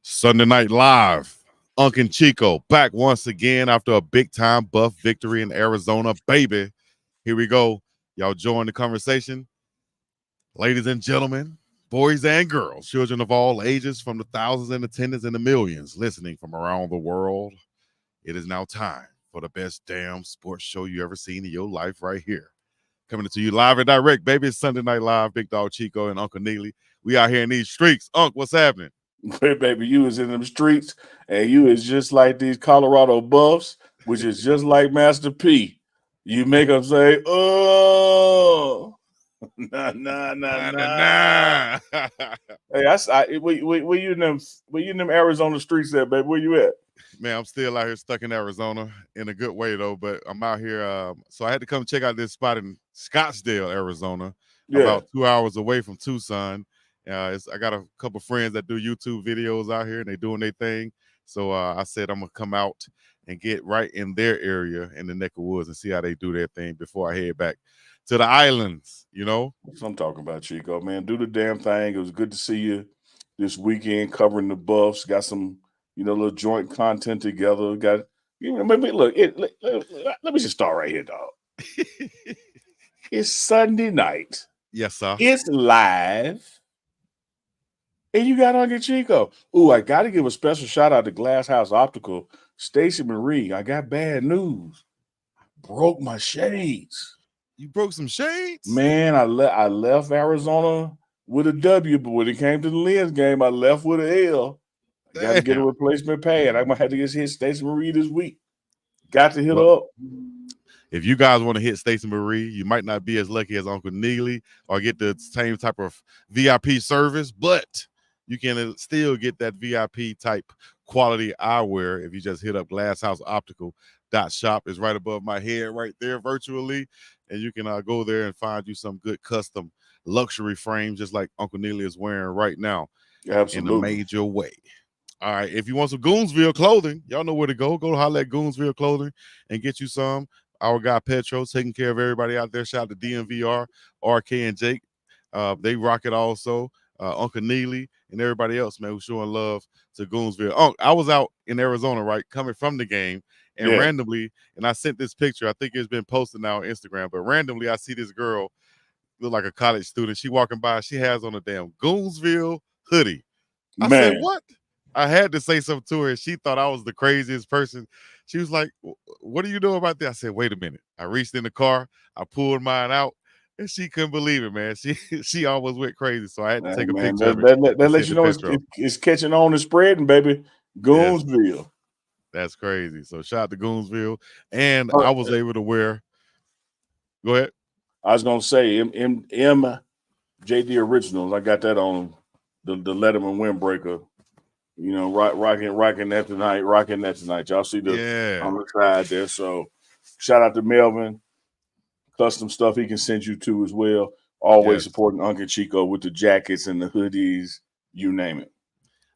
Sunday Night Live. Unc and Chico back once again after a big-time Buff victory in Arizona, baby. Here we go. Y'all join the conversation. Ladies and gentlemen, boys and girls, children of all ages, from the thousands in attendance and the millions listening from around the world, it is now time for the best damn sports show you ever seen in your life right here. Coming to you live and direct, baby. It's Sunday Night Live. Big Dog Chico and Uncle Neely. We out here in these streets. Unc, what's happening? Hey, baby, you was in them streets, and you is just like these Colorado Buffs, which is just like Master P. You make them say, "Oh, nah, nah, nah, nah." Hey, where you in them Arizona streets there, baby? Where you at? Man, I'm still out here stuck in Arizona in a good way, though. But I'm out here. So I had to come check out this spot in Scottsdale, Arizona, Yeah, about 2 hours away from Tucson. I got a couple friends that do YouTube videos out here, and they doing their thing. So I said I'm gonna come out and get right in their area in the neck of woods and see how they do their thing before I head back to the islands. You know. that's what I'm talking about, Chico. Man, do the damn thing. It was good to see you this weekend covering the Buffs. Got some, little joint content together. Got, maybe look. Let me just start right here, dog. It's Sunday night. Yes, sir. It's live. And you got Uncle Chico. Ooh, I got to give a special shout out to Glass House Optical. Stacy Marie, I got bad news. Broke my shades. You broke some shades? Man, I left Arizona with a W, but when it came to the Lens game, I left with an L. I got to get a replacement pad. I'm going to have to just hit Stacy Marie this week. Got to hit her up. If you guys want to hit Stacey Marie, you might not be as lucky as Uncle Neely or get the same type of VIP service, but you can still get that VIP type quality eyewear if you just hit up glasshouseoptical.shop. It's right above my head right there virtually, and you can go there and find you some good custom luxury frames just like Uncle Neely is wearing right now. Absolutely. In a major way. All right, if you want some Goonsville clothing, y'all know where to go. Go to holler at Goonsville Clothing and get you some. Our guy Petro taking care of everybody out there. Shout out to DMVR, RK, and Jake. They rock it also. Uncle Neely and everybody else, man, who's showing love to Goonsville. I was out in Arizona, right, coming from the game, and randomly, and I sent this picture. I think it's been posted now on Instagram, but randomly I see this girl, look like a college student. She walking by. She has on a damn Goonsville hoodie. I said, what? I had to say something to her. She thought I was the craziest person. She was like, what are you doing about that? I said, wait a minute. I reached in the car. I pulled mine out. And she couldn't believe it, man. She almost went crazy. So I had to take a picture of it. That lets you know it's catching on and spreading, baby. Goonsville. Yes. That's crazy. So shout out to Goonsville. And I was able to wear. Go ahead. I was going to say MJD Originals. I got that on the Letterman windbreaker. Rocking that tonight. Y'all see the on the side there. So shout out to Melvin. Custom stuff he can send you to as well. Always supporting Uncle Chico with the jackets and the hoodies, you name it.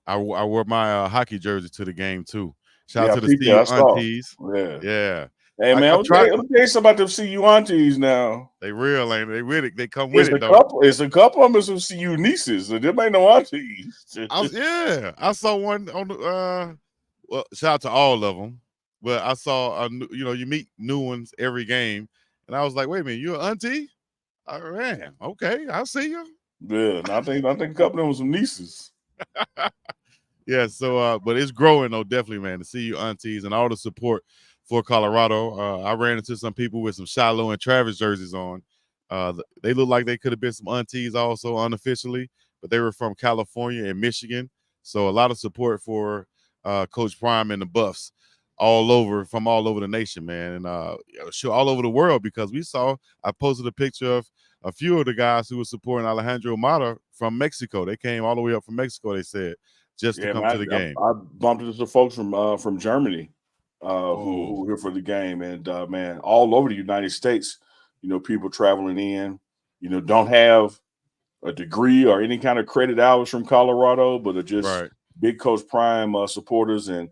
I wore my hockey jersey to the game too. Shout out to the CU aunties. Yeah. Hey man, I'm tell you something about them CU aunties now. They real, ain't they? With it, they come with it. It's a couple of them some CU nieces. So them ain't no aunties. I saw one on the. Well, shout out to all of them, but I saw you meet new ones every game, and I was like, wait a minute, you an auntie? Man, okay, I see you. Yeah, I think a couple of them was some nieces. Yeah, so but it's growing though, definitely, man. To see you aunties and all the support for Colorado. I ran into some people with some Shiloh and Travis jerseys on. They look like they could have been some aunties also unofficially, but they were from California and Michigan. So a lot of support for Coach Prime and the Buffs from all over the nation, man, and all over the world, because I posted a picture of a few of the guys who were supporting Alejandro Mata from Mexico. They came all the way up from Mexico, they said, just to come to the game. I bumped into folks from Germany who were here for the game, and man, all over the United States, people traveling in, don't have a degree or any kind of credit hours from Colorado, but are just big Coach Prime supporters and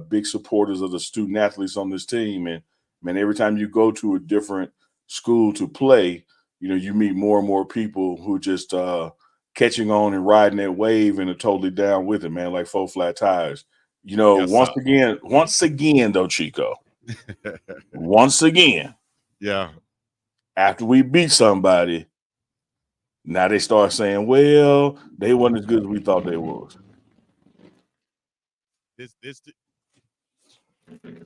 big supporters of the student athletes on this team. And man, every time you go to a different school to play, you meet more and more people who just catching on and riding that wave and are totally down with it, man, like 4 Flat Tires. Yes, Once sir. again, though, Chico, once again, Yeah. after we beat somebody, now they start saying, well, they weren't as good as we thought they was. This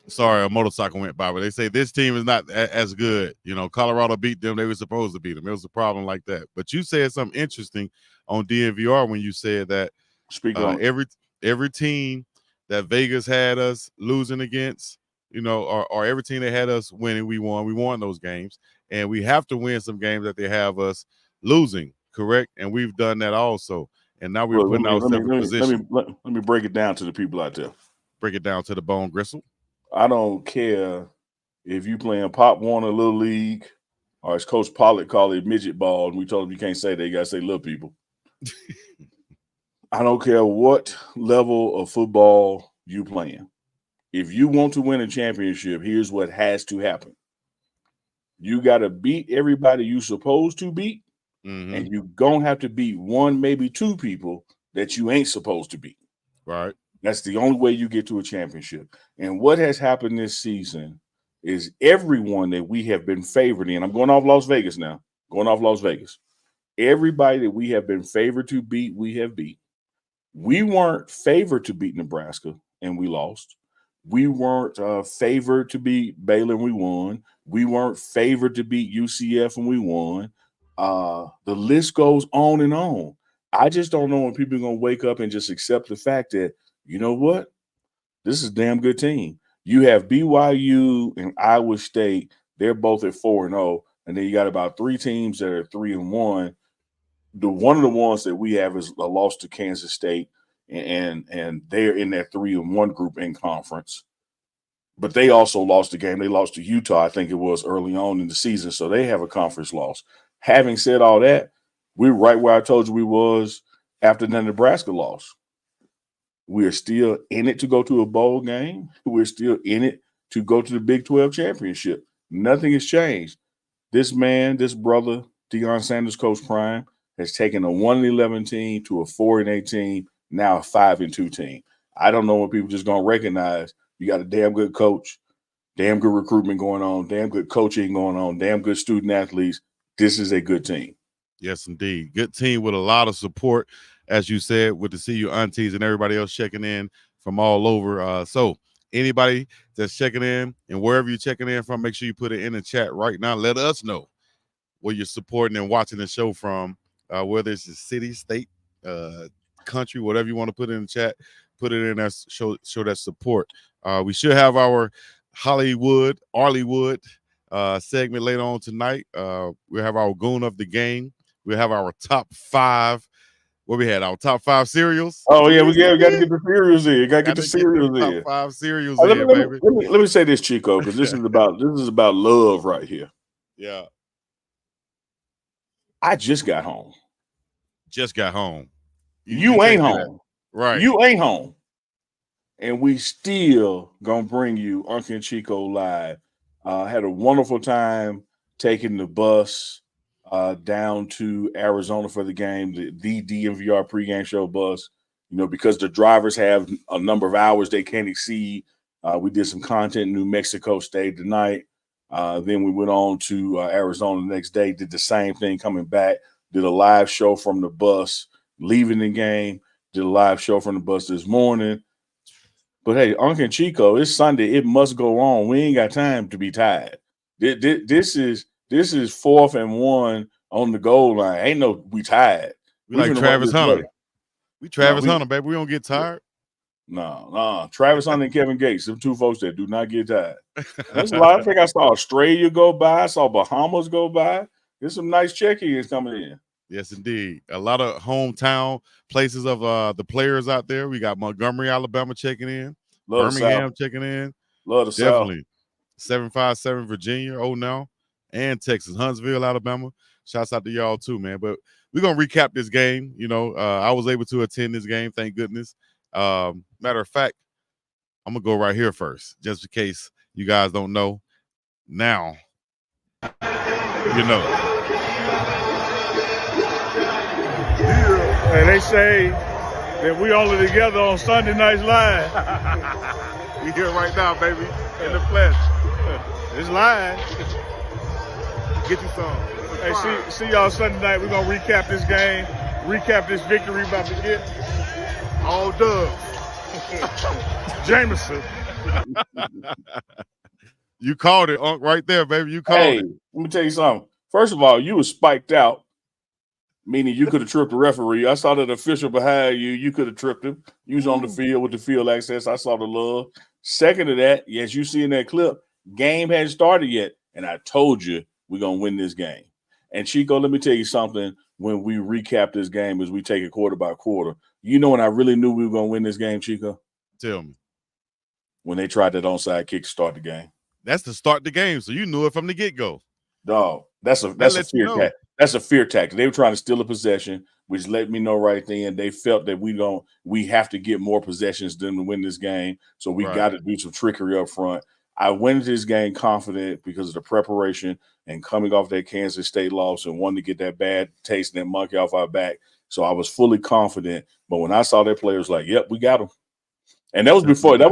sorry, a motorcycle went by, but they say this team is not as good. Colorado beat them; they were supposed to beat them. It was a problem like that. But you said something interesting on DNVR when you said that Speak on every team that Vegas had us losing against, or every team that had us winning, we won. We won those games, and we have to win some games that they have us losing. Correct, and we've done that also. And now we're putting ourselves in position. let me break it down to the people out there. Break it down to the bone gristle. I don't care if you playing Pop Warner Little League, or as Coach Pollock called it, midget ball, and we told him you can't say that, you got to say little people. I don't care what level of football you playing. If you want to win a championship, here's what has to happen. You got to beat everybody you supposed to beat, and you going to have to beat one, maybe two people that you ain't supposed to beat. Right. That's the only way you get to a championship. And what has happened this season is everyone that we have been favored in. I'm going off Las Vegas now. Going off Las Vegas. Everybody that we have been favored to beat, we have beat. We weren't favored to beat Nebraska, and we lost. We weren't favored to beat Baylor, and we won. We weren't favored to beat UCF, and we won. The list goes on and on. I just don't know when people are going to wake up and just accept the fact that, you know what? This is a damn good team. You have BYU and Iowa State. They're both at 4-0. And then you got about 3 teams that are 3-1. One of the ones that we have is a loss to Kansas State. And they're in that 3-1 group in conference. But they also lost the game. They lost to Utah, I think it was early on in the season. So they have a conference loss. Having said all that, we're right where I told you we was after the Nebraska loss. We're still in it to go to a bowl game. We're still in it to go to the Big 12 championship. Nothing has changed. This man, this brother, Deion Sanders, Coach Prime, has taken a 1-11 team to a 4-8 team, now a 5-2 team. I don't know when people just going to recognize you got a damn good coach, damn good recruitment going on, damn good coaching going on, damn good student athletes. This is a good team. Yes, indeed. Good team with a lot of support, as you said, with the CU aunties and everybody else checking in from all over. So anybody that's checking in and wherever you're checking in from, make sure you put it in the chat right now. Let us know where you're supporting and watching the show from, whether it's the city, state, country, whatever you want to put in the chat. Put it in there, show that support. We should have our Arleywood segment later on tonight. We'll have our goon of the game. We'll have our top 5. What we had, our top 5 cereals. Oh, yeah, we got to get the cereals in. Got to get the cereals in. Top 5 cereals in, baby. Let me say this, Chico, because this is about love right here. Yeah. I just got home. You ain't home. Right. You ain't home. And we still gonna bring you Uncle and Chico live. Had a wonderful time taking the bus down to Arizona for the game, the DNVR pregame show bus. Because the drivers have a number of hours they can't exceed. We did some content in New Mexico, stayed the night. Then we went on to Arizona the next day, did the same thing coming back, did a live show from the bus, leaving the game, did a live show from the bus this morning. But hey, Uncle and Chico, it's Sunday. It must go on. We ain't got time to be tired. This is 4th and 1 on the goal line. Ain't no we tired. We like Travis Hunter. We Travis Hunter, baby. We don't get tired. No. Travis Hunter and Kevin Gates, them 2 folks that do not get tired. There's a lot. I think I saw Australia go by. I saw Bahamas go by. There's some nice check-ins coming in. Yes, indeed. A lot of hometown places of the players out there. We got Montgomery, Alabama checking in. Love Birmingham checking in. Love the Definitely. 757 Virginia, now. And Texas, Huntsville, Alabama. Shouts out to y'all too, man. But we're going to recap this game. I was able to attend this game, thank goodness. Matter of fact, I'm going to go right here first, just in case you guys don't know. Now, And they say that we only together on Sunday Nights Live. We here right now, baby, in the flesh. It's live. Get you some. Hey, see y'all Sunday night. We're gonna recap this game, recap this victory we're about to get. All dubs. Jameson. You called it, Unc, right there, baby. You called it. Let me tell you something. First of all, you was spiked out, meaning you could have tripped the referee. I saw that official behind you. You could have tripped him. You was on the field with the field access. I saw the love. Second to that, yes, you see in that clip, game hadn't started yet, and I told you we're going to win this game. And, Chico, let me tell you something. When we recap this game as we take it quarter by quarter, you know when I really knew we were going to win this game, Chico? Tell me. When they tried that onside kick to start the game. That's to start the game, so you knew it from the get-go. Dog, that's a fear tactic. That's a fear tactic. They were trying to steal a possession, which let me know right then they felt that we have to get more possessions than to win this game. So we got to do some trickery up front. I went into this game confident because of the preparation and coming off that Kansas State loss and wanting to get that bad taste and that monkey off our back. So I was fully confident. But when I saw their players like, yep, we got them. And that was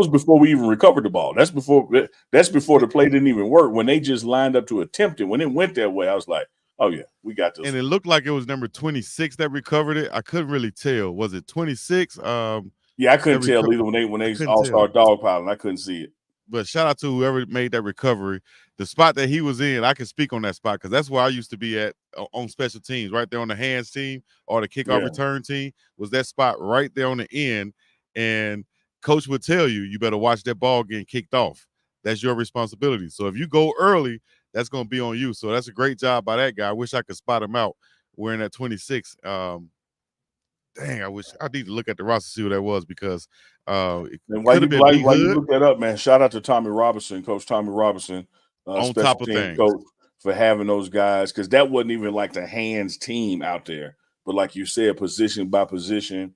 before we even recovered the ball. That's before the play didn't even work. When they just lined up to attempt it, when it went that way, I was like, oh yeah, we got this. And it looked like it was number 26 that recovered it. I couldn't really tell. Was it 26? Yeah, I couldn't tell either when they all start dogpiling. I couldn't see it. But shout out to whoever made that recovery. The spot that he was in, I can speak on that spot because that's where I used to be at on special teams, right there on the hands team or the kickoff return team, was that spot right there on the end. And coach would tell you, you better watch that ball getting kicked off. That's your responsibility. So if you go early, that's going to be on you. So that's a great job by that guy. I wish I could spot him out wearing that 26. Dang, I need to look at the roster to see who that was because it could have been why you look that up, man. Shout out to Tommy Robinson, Coach Tommy Robinson, on top of things, coach, for having those guys, because that wasn't even like the hands team out there, but like you said, position by position,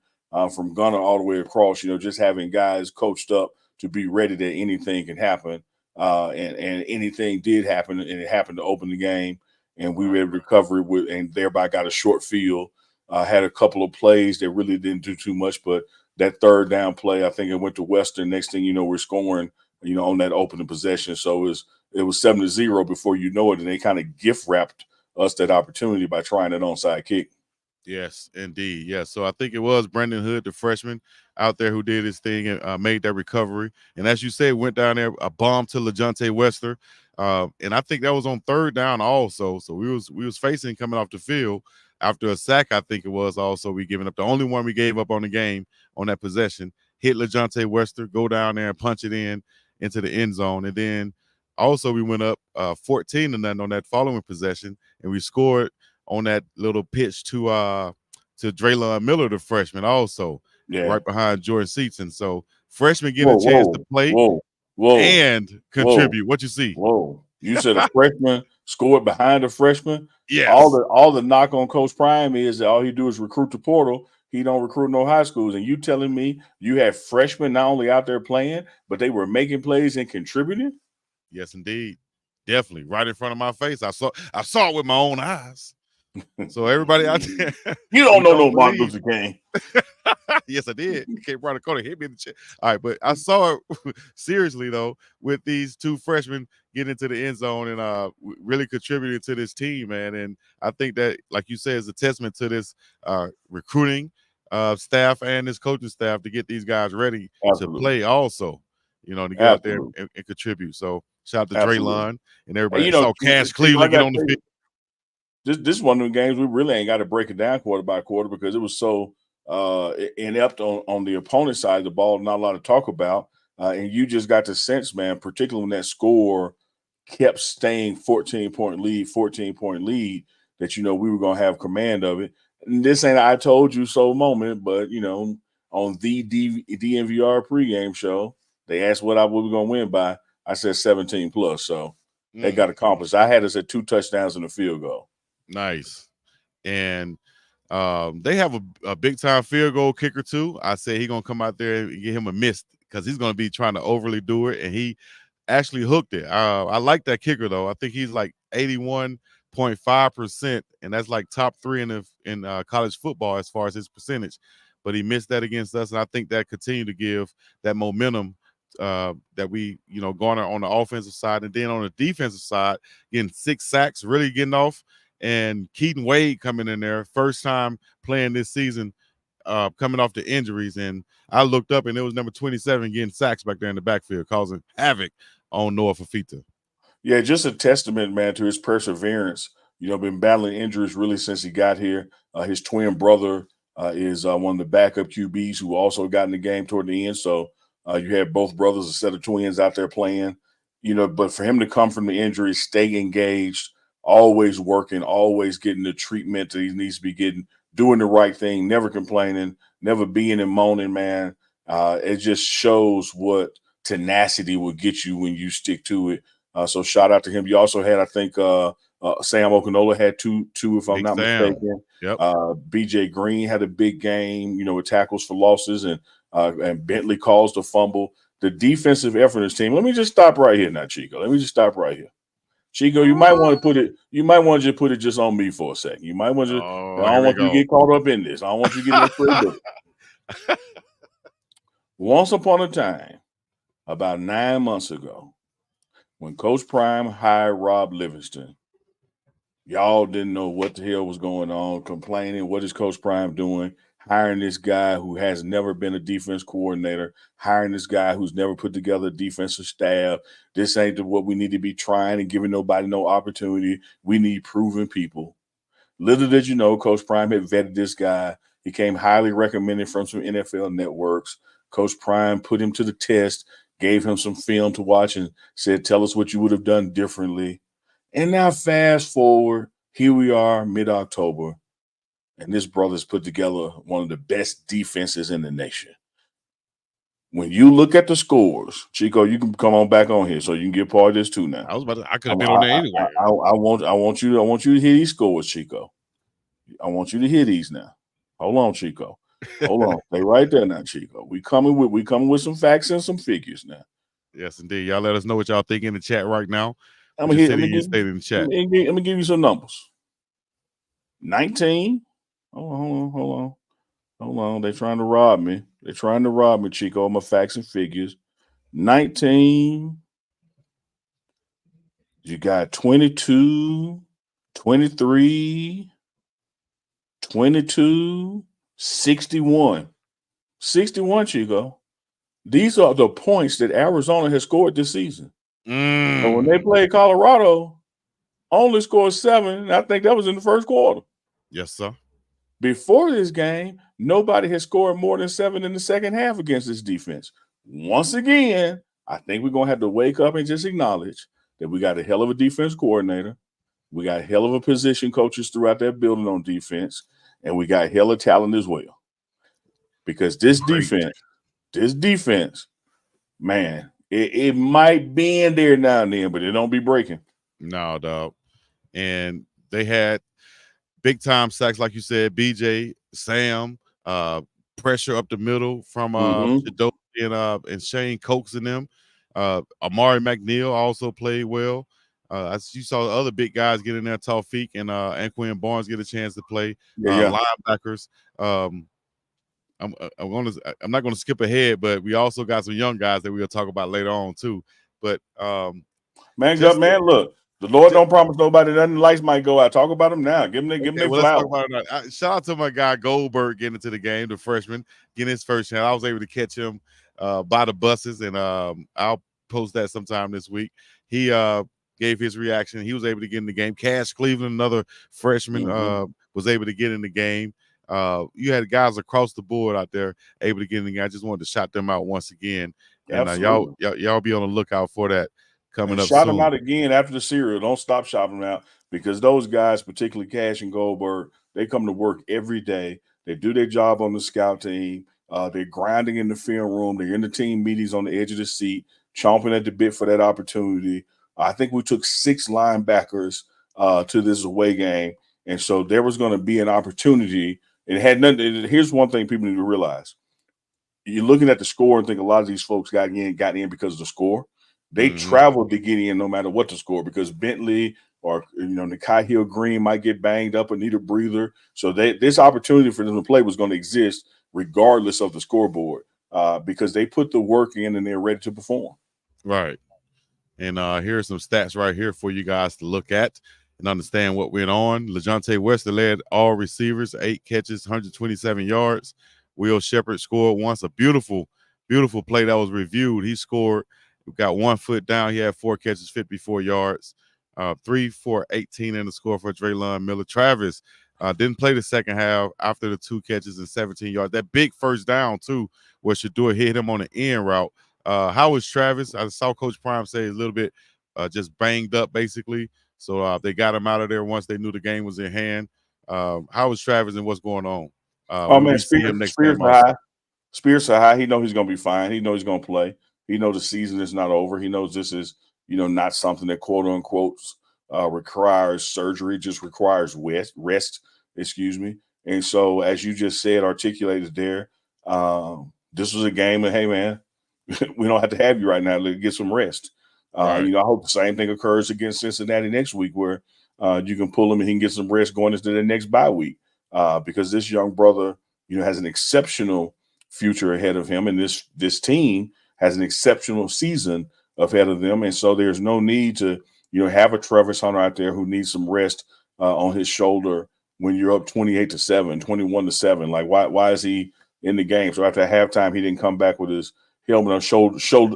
from gunner all the way across. Just having guys coached up to be ready that anything can happen, and anything did happen, and it happened to open the game, and we were able to recover it and thereby got a short field. Had a couple of plays that really didn't do too much, but that third down play, I think it went to Western. Next thing you know, we're scoring, on that opening possession. So it was 7-0 before you know it, and they kind of gift wrapped us that opportunity by trying that onside kick. Yes, indeed. Yes. So I think it was Brendan Hood, the freshman out there, who did his thing and made that recovery. And as you said, went down there, a bomb to LeJounte Wester. And I think that was on third down also. So we was facing coming off the field after a sack, I think it was also we giving up. The only one we gave up on the game on that possession, hit LeJounte Wester, go down there and punch it into the end zone. And then also we went up 14-0 on that following possession, and we scored on that little pitch to Draylon Miller, the freshman, also right behind Jordan Seaton. So freshmen get a chance to play and contribute. What you see? Whoa. You said a freshman scored behind a freshman? Yes. All the knock on Coach Prime is that all he do is recruit the portal. He don't recruit no high schools. And you telling me you have freshmen not only out there playing, but they were making plays and contributing? Yes, indeed. Definitely. Right in front of my face. I saw it with my own eyes. So everybody out there, you don't know no Martin Luther King. Yes, I did. Came around the corner, hit me in the chest. All right, but I saw it seriously though with these two freshmen getting into the end zone and really contributing to this team, man. And I think that, like you said, is a testament to this recruiting staff and this coaching staff to get these guys ready to play. Also, to get out there and contribute. So shout out to Draylon and everybody. Saw Cash Cleveland get on the field. This is one of the games we really ain't got to break it down quarter by quarter because it was so inept on the opponent's side of the ball, not a lot to talk about. And you just got the sense, man, particularly when that score kept staying 14-point lead, that, we were going to have command of it. And this ain't I told you so moment, but, on the DNVR pregame show, they asked what we were going to win by. I said 17 plus. So they got accomplished. I had us at 2 touchdowns and a field goal. Nice. And they have a big time field goal kicker too. I said he's gonna come out there and get him a miss because he's gonna be trying to overly do it, and he actually hooked it. I like that kicker though. I think he's like 81 0.5%, and that's like top 3 in college football as far as his percentage. But he missed that against us, and I think that continued to give that momentum that we garner on the offensive side, and then on the defensive side, getting 6 sacks, really getting off, and Keaton Wade coming in there, first time playing this season, coming off the injuries, and I looked up and it was number 27 getting sacks back there in the backfield, causing havoc on Noah Fafita. Yeah, just a testament, man, to his perseverance. Been battling injuries really since he got here. His twin brother is one of the backup QBs who also got in the game toward the end. So you had both brothers, a set of twins out there playing. But for him to come from the injury, stay engaged, always working, always getting the treatment that he needs to be getting, doing the right thing, never complaining, never being and moaning, man. It just shows what tenacity will get you when you stick to it. So shout out to him. You also had, I think, Sam Okinola had two if I'm not mistaken. Yep. BJ Green had a big game, with tackles for losses, and Bentley caused a fumble. The defensive effort in this team. Let me just stop right here now, Chico. Let me just stop right here. Chico, you might want to put it. You might want to just put it just on me for a second. You might want to. I don't want you to get caught up in this. I don't want you to get in this. Once upon a time, about 9 months ago, when Coach Prime hired Rob Livingston, y'all didn't know what the hell was going on, complaining, what is Coach Prime doing? Hiring this guy who has never been a defense coordinator, hiring this guy who's never put together a defensive staff. This ain't what we need to be trying and giving nobody no opportunity. We need proven people. Little did you know, Coach Prime had vetted this guy. He came highly recommended from some NFL networks. Coach Prime put him to the test, gave him some film to watch, and said, tell us what you would have done differently. And now fast forward, here we are, mid-October, and this brother's put together one of the best defenses in the nation. When you look at the scores, Chico, you can come on back on here so you can get part of this too now. I could have been on there anyway. I want you to hear these scores, Chico. I want you to hear these now. Hold on, Chico. Hold on. Stay right there now, Chico. We coming with some facts and some figures now. Yes, indeed. Y'all let us know what y'all think in the chat right now. I'm gonna give you some numbers. 19. Hold on. They're trying to rob me. Chico. My facts and figures. 19. You got 22, 23, 22, 61. 61, Chico. These are the points that Arizona has scored this season. And when they played Colorado, only scored 7. And I think that was in the first quarter. Yes, sir. Before this game, nobody has scored more than 7 in the second half against this defense. Once again, I think we're going to have to wake up and just acknowledge that we got a hell of a defense coordinator. We got hell of a position coaches throughout that building on defense. And we got hell of talent as well. Because this defense, man, it might be in there now and then, but it don't be breaking. No, dog. And they had big time sacks, like you said, BJ, Sam, pressure up the middle from Chido and Shane Cokes and them. Amari McNeil also played well. You saw the other big guys get in there, Taufik and Anquin Barnes get a chance to play. Linebackers. I'm not going to skip ahead, but we also got some young guys that we'll talk about later on too. But look, the Lord don't promise nobody nothing. The lights might go out. Talk about them now. Give them their flowers. Shout out to my guy Goldberg getting into the game, the freshman, getting his first chance. I was able to catch him by the buses, and I'll post that sometime this week. He gave his reaction. He was able to get in the game. Cash Cleveland, another freshman, was able to get in the game. You had guys across the board out there able to get in the game. I just wanted to shout them out once again. And y'all be on the lookout for that coming up soon. Shout them out again after the serial. Don't stop shouting them out, because those guys, particularly Cash and Goldberg, they come to work every day. They do their job on the scout team. They're grinding in the film room. They're in the team meetings on the edge of the seat, chomping at the bit for that opportunity. I think we took 6 linebackers to this away game. And so there was going to be an opportunity. It had nothing. Here's one thing people need to realize. You're looking at the score and think a lot of these folks got in because of the score. They traveled to get in no matter what the score, because Bentley or Nikai Hill Green might get banged up or need a breather. So this opportunity for them to play was going to exist regardless of the scoreboard because they put the work in and they're ready to perform. Right. And here are some stats right here for you guys to look at and understand what went on. LaJohntay Wester led all receivers, 8 catches, 127 yards. Will Shepherd scored once, a beautiful, beautiful play that was reviewed. He scored, got 1 foot down. He had 4 catches, 54 yards, 3 for 18 in the score for Draylon Miller. Travis didn't play the second half after the 2 catches and 17 yards. That big first down, too, where Shedeur hit him on the end route. How is Travis? I saw Coach Prime say a little bit just banged up, basically. So they got him out of there once they knew the game was in hand. How is Travis and what's going on? Oh, man, we see him next game? Spirits are high. He knows he's going to be fine. He knows he's going to play. He knows the season is not over. He knows this is, not something that quote unquote requires surgery, just requires rest. Excuse me. And so, as you just said, articulated there, this was a game that, hey, man, we don't have to have you right now. Let's get some rest. Right. I hope the same thing occurs against Cincinnati next week where you can pull him and he can get some rest going into the next bye week because this young brother, has an exceptional future ahead of him. And this team has an exceptional season ahead of them. And so there's no need to, have a Travis Hunter out there who needs some rest on his shoulder when you're up 28-7, 21-7. Like, why is he in the game? So after halftime, he didn't come back with his helmet on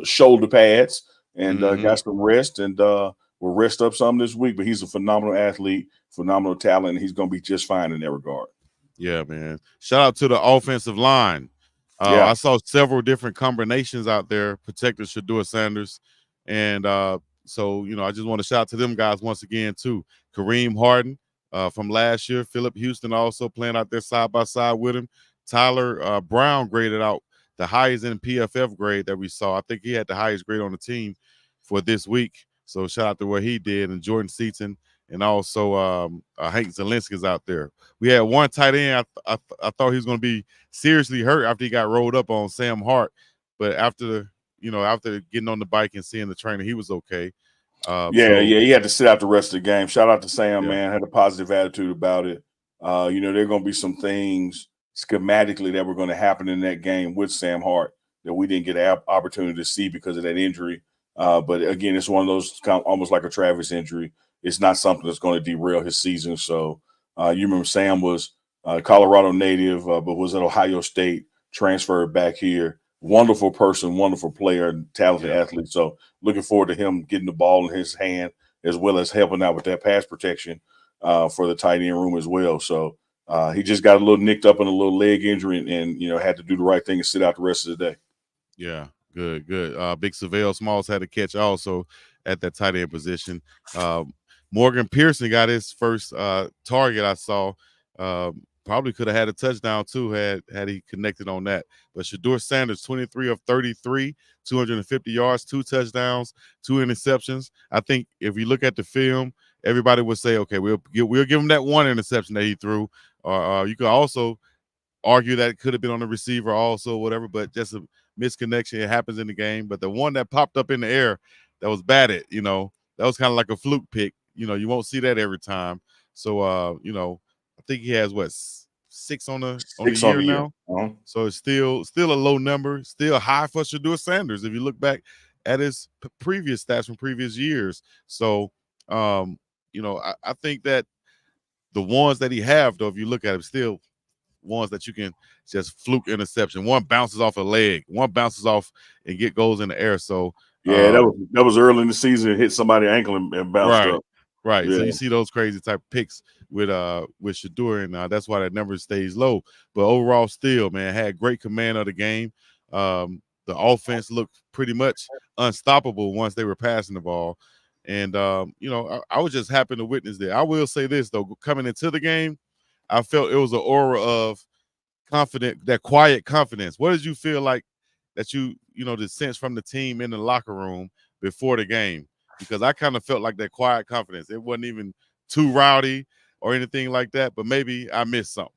shoulder pads and got some rest and will rest up some this week. But he's a phenomenal athlete, phenomenal talent, and he's going to be just fine in that regard. Yeah, man. Shout out to the offensive line. I saw several different combinations out there protecting Shedeur Sanders. And so, I just want to shout out to them guys once again, too. Kareem Harden from last year. Phillip Houston also playing out there side by side with him. Tyler Brown graded out the highest in PFF grade that we saw. I think he had the highest grade on the team for this week. So shout out to what he did. And Jordan Seaton and also Hank Zielinski's out there. We had one tight end. I thought he was going to be seriously hurt after he got rolled up on Sam Hart. But after getting on the bike and seeing the trainer, he was okay. He had to sit out the rest of the game. Shout out to Sam, man. Had a positive attitude about it. There are going to be some things schematically that were going to happen in that game with Sam Hart that we didn't get an opportunity to see because of that injury. But again, it's one of those almost like a Travis injury. It's not something that's going to derail his season. So you remember Sam was a Colorado native, but was at Ohio State, transferred back here. Wonderful person, wonderful player, talented athlete. So looking forward to him getting the ball in his hand as well as helping out with that pass protection for the tight end room as well. So he just got a little nicked up in a little leg injury and had to do the right thing and sit out the rest of the day. Yeah, good. Big Savelle Smalls had a catch also at that tight end position. Morgan Pearson got his first target I saw. Probably could have had a touchdown too had he connected on that. But Shedeur Sanders, 23 of 33, 250 yards, 2 touchdowns, 2 interceptions. I think if you look at the film, everybody would say, okay, we'll give him that 1 interception that he threw. Or you could also argue that it could have been on the receiver also, whatever, but just a misconnection. It happens in the game. But the one that popped up in the air that was batted, that was kind of like a fluke pick. You won't see that every time. So, I think he has 6 on the year now. Uh-huh. So it's still a low number, still high for Shedeur Sanders if you look back at his previous stats from previous years. So, I think that the ones that he have, though, if you look at him, still ones that you can just fluke interception. One bounces off a leg, one bounces off and goes in the air. So that was early in the season. It hit somebody's ankle and bounced up. Right. Yeah. So you see those crazy type of picks with Shedeur, and that's why that number stays low. But overall, still, man, had great command of the game. The offense looked pretty much unstoppable once they were passing the ball. And I was just happy to witness that. I will say this though, coming into the game, I felt it was an aura of that quiet confidence. What did you feel like that the sense from the team in the locker room before the game? Because I kind of felt like that quiet confidence. It wasn't even too rowdy or anything like that, but maybe I missed something.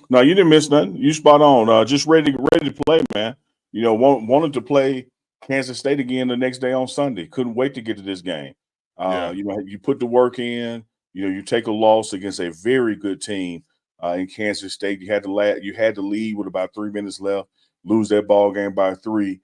No, you didn't miss nothing. You spot on. Just ready to play, man. Wanted to play Kansas State again the next day on Sunday. Couldn't wait to get to this game. You know, you put the work in. You know, you take a loss against a very good team in Kansas State. You had to lead with about 3 minutes left, lose that ball game by 3.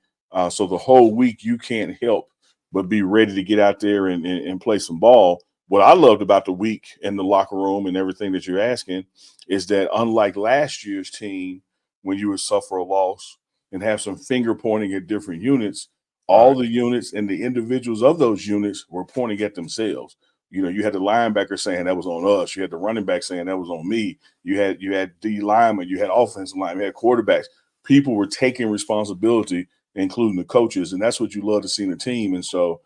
So the whole week you can't help but be ready to get out there and play some ball. What I loved about the week in the locker room and everything that you're asking is that unlike last year's team, when you would suffer a loss and have some finger pointing at different units, all the units and the individuals of those units were pointing at themselves. You know, you had the linebacker saying that was on us. You had the running back saying that was on me. You had D linemen, you had offensive linemen, you had quarterbacks. People were taking responsibility, including the coaches, and that's what you love to see in a team. And so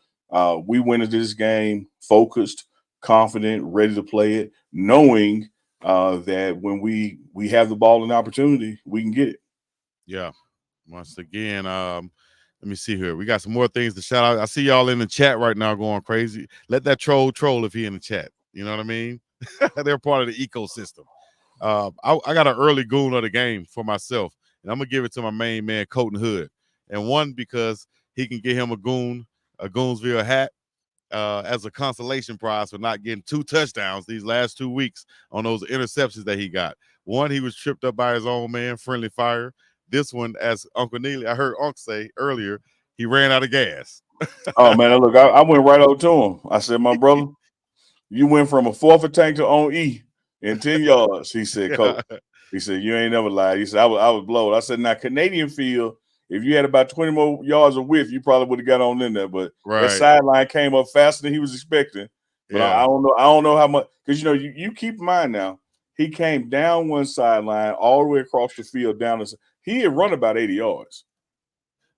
we went into this game focused, confident, ready to play it, knowing that when we have the ball and opportunity, we can get it. Yeah. Once again, let me see here. We got some more things to shout out. I see y'all in the chat right now going crazy. Let that troll if he in the chat. You know what I mean? They're part of the ecosystem. I got an early goon of the game for myself, and I'm gonna give it to my main man, Colton Hood. And one, because he can get him a Goonsville hat as a consolation prize for not getting 2 touchdowns these last 2 weeks on those interceptions that he got. One, he was tripped up by his own man, Friendly Fire. This one, as Uncle Neely, I heard Unc say earlier, he ran out of gas. Oh man, look, I went right over to him. I said, my brother, you went from a 4th and tank to on E in 10 yards. He said, Coach. He said, you ain't never lied. He said, I was blowed. I said, now Canadian field, if you had about 20 more yards of width, you probably would have got on in there. But that sideline came up faster than he was expecting. But I don't know how much, because you know, you keep in mind now, he came down one sideline all the way across the field down. He had run about 80 yards.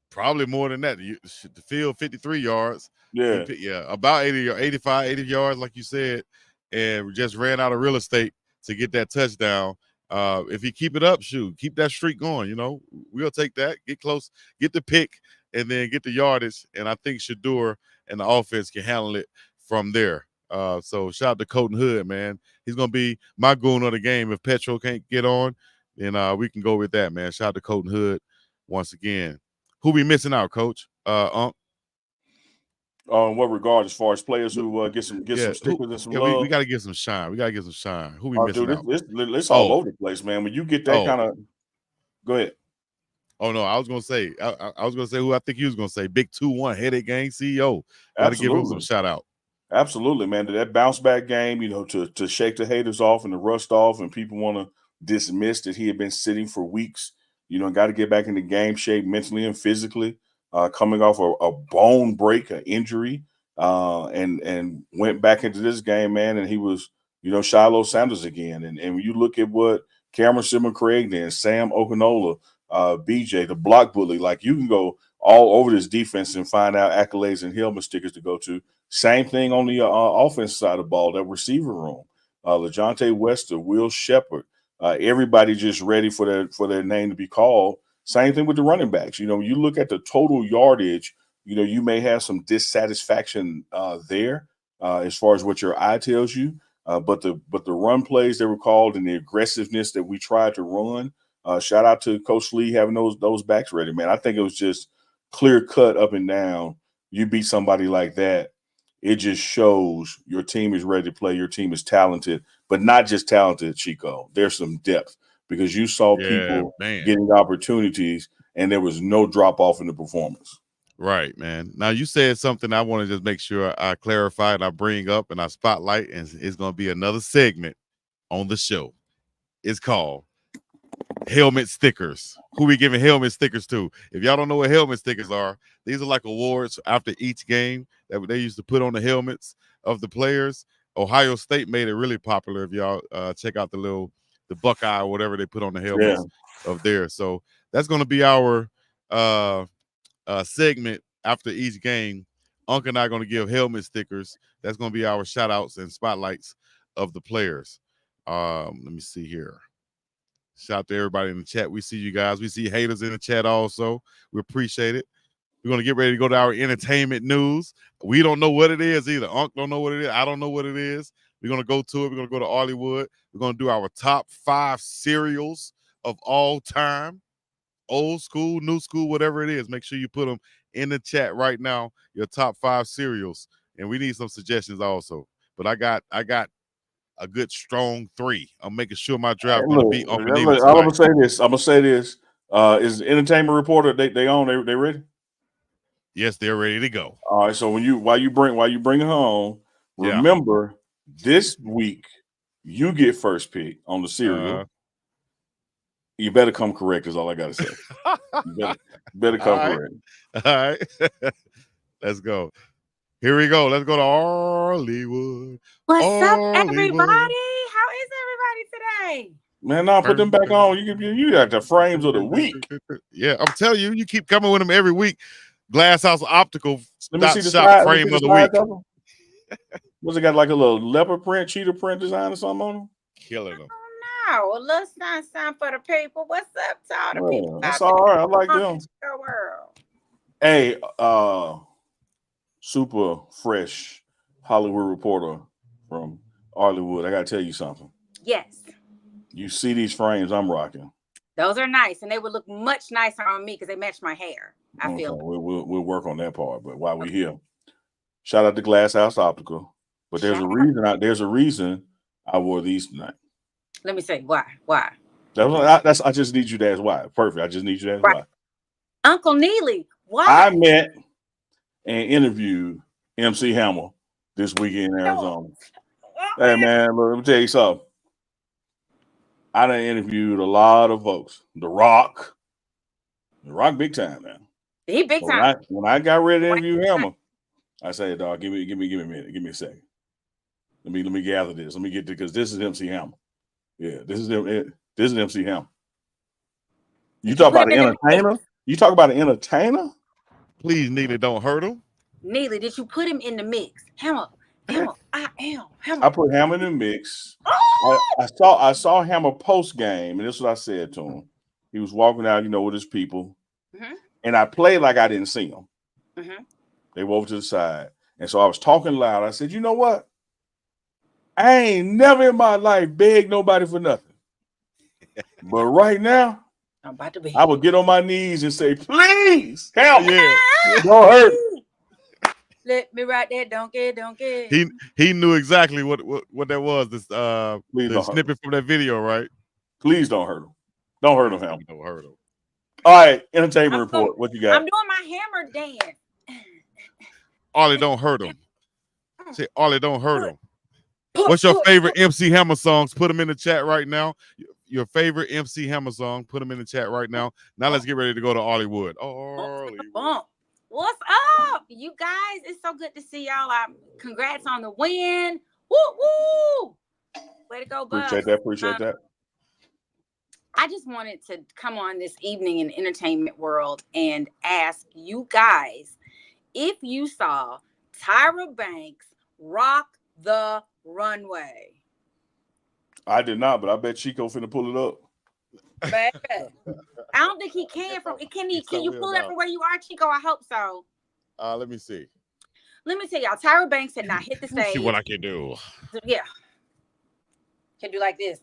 Probably more than that. The field 53 yards. Yeah. About 80 or 85, 80 yards, like you said, and just ran out of real estate to get that touchdown. If he keep it up, keep that streak going. You know, we'll take that, get close, get the pick, and then get the yardage. And I think Shador and the offense can handle it from there. So shout out to Colton Hood, man. He's gonna be my goon of the game. If Petro can't get on, then we can go with that, man. Shout out to Colton Hood once again. Who we missing out, Coach? On what regard, as far as players who get some stickers and some love? We got to get some shine. Who we missing out? It's all over the place, man. When you get that kind of, go ahead. Oh no, I was gonna say, I was gonna say who I think you was gonna say. Big 2-1 Headache Gang CEO. Got to give him some shout out. Absolutely, man. That bounce back game, you know, to shake the haters off and the rust off, and people want to dismiss that he had been sitting for weeks. You know, got to get back into game shape mentally and physically. Coming off a bone break, an injury, and went back into this game, man. And he was, you know, Shiloh Sanders again. And when you look at what Cameron Simon Craig did, Sam Okinola, BJ, the block bully, like you can go all over this defense and find out accolades and helmet stickers to go to. Same thing on the offense side of the ball, that receiver room. LaJohntay Wester, Will Shepherd, everybody just ready for their name to be called. Same thing with the running backs. You know, you look at the total yardage, you know, you may have some dissatisfaction there as far as what your eye tells you. But the run plays that were called and the aggressiveness that we tried to run, shout out to Coach Lee having those backs ready, man. I think it was just clear cut up and down. You beat somebody like that, it just shows your team is ready to play. Your team is talented, but not just talented, Chico. There's some depth because you saw people getting opportunities and there was no drop off in the performance. Right, man. Now you said something I want to just make sure I clarify and I bring up and I spotlight, and it's going to be another segment on the show. It's called helmet stickers. Who we giving helmet stickers to? If y'all don't know what helmet stickers are, these are like awards after each game that they used to put on the helmets of the players. Ohio State made it really popular. If y'all check out the Buckeye or whatever they put on the helmets of theirs. So that's going to be our segment after each game. Unc and I are going to give helmet stickers. That's going to be our shout outs and spotlights of the players. Let me see here. Shout out to everybody in the chat. We see you guys. We see haters in the chat also. We appreciate it. We're going to get ready to go to our entertainment news. We don't know what it is either. Unc don't know what it is. I don't know what it is. We're going to go to it. We're going to go to Hollywood. We're going to do our top 5 cereals of all time. Old school, new school, whatever it is. Make sure you put them in the chat right now. Your top 5 cereals. and we need some suggestions also. But I got a good strong 3. I'm making sure my draft going to be on Neely tonight. I'm gonna say this. Is the entertainment reporter they on? They ready? Yes, they're ready to go. All right. So while you bring her on, remember this week you get first pick on the cereal. You better come correct. Is all I gotta say. You better come correct. All right. Let's go. Here we go. Let's go to Hollywood. What's up, everybody? How is everybody today? Man, no, put them back on. You got the frames of the week. Yeah, I'm telling you, you keep coming with them every week. Glass House Optical. Let me see the slide, frame of the week. Was it got like a little leopard print, cheetah print design or something on them? Killing them. Oh, no, a little sign for the people. What's up to all the people? That's all right. I like them. World. Hey, super fresh Hollywood reporter from Hollywood. I gotta tell you something. Yes. You see these frames I'm rocking. Those are nice, and they would look much nicer on me because they match my hair. I feel we'll work on that part. But while we're here, shout out to Glass House Optical. But there's a reason I wore these tonight. Let me say why. Why? I just need you to ask why. Perfect. I just need you to ask why. Uncle Neely, why? I met and interviewed MC Hammer this weekend in Arizona. Hey man, look, let me tell you something. I done interviewed a lot of folks. The Rock big time, man. He big time. When I got ready to interview Hammer, I said, dog, give me a minute, give me a second. Let me gather this. Let me get to, because this is MC Hammer. Yeah, this is MC Hammer. You talk about an entertainer? You talk about an entertainer? Please, Neely, don't hurt him. Neely, did you put him in the mix? Hammer, Hammer. I put Hammer in the mix. Oh! I saw Hammer post game, and this is what I said to him. He was walking out, with his people, and I played like I didn't see him. They were over to the side, and so I was talking loud. I said, "You know what? I ain't never in my life begged nobody for nothing, but right now, I'm about to be. I would get on my knees and say, please help me. Yeah. Don't hurt. Let me ride that donkey. He knew exactly what that was. This the snippet from that video, right? Please don't hurt him. Don't hurt him, Hammer. Don't hurt him. All right, entertainment report. What you got? I'm doing my hammer dance. Ollie, don't hurt him. Say, Ollie, don't hurt him. What's your favorite MC Hammer songs? Put them in the chat right now. Your favorite MC Hammer song, put them in the chat right now. Now let's get ready to go to Hollywood. What's up, you guys? It's so good to see y'all. Congrats on the win. Woo woo! Way to go, Bucks. Appreciate that. I just wanted to come on this evening in entertainment world and ask you guys if you saw Tyra Banks rock the runway. I did not, but I bet Chico finna pull it up. Baby. I don't think he can. Can you pull it from where you are, Chico? I hope so. Let me see. Let me tell y'all, Tyra Banks had not hit the stage. See what I can do. Yeah. Can do like this.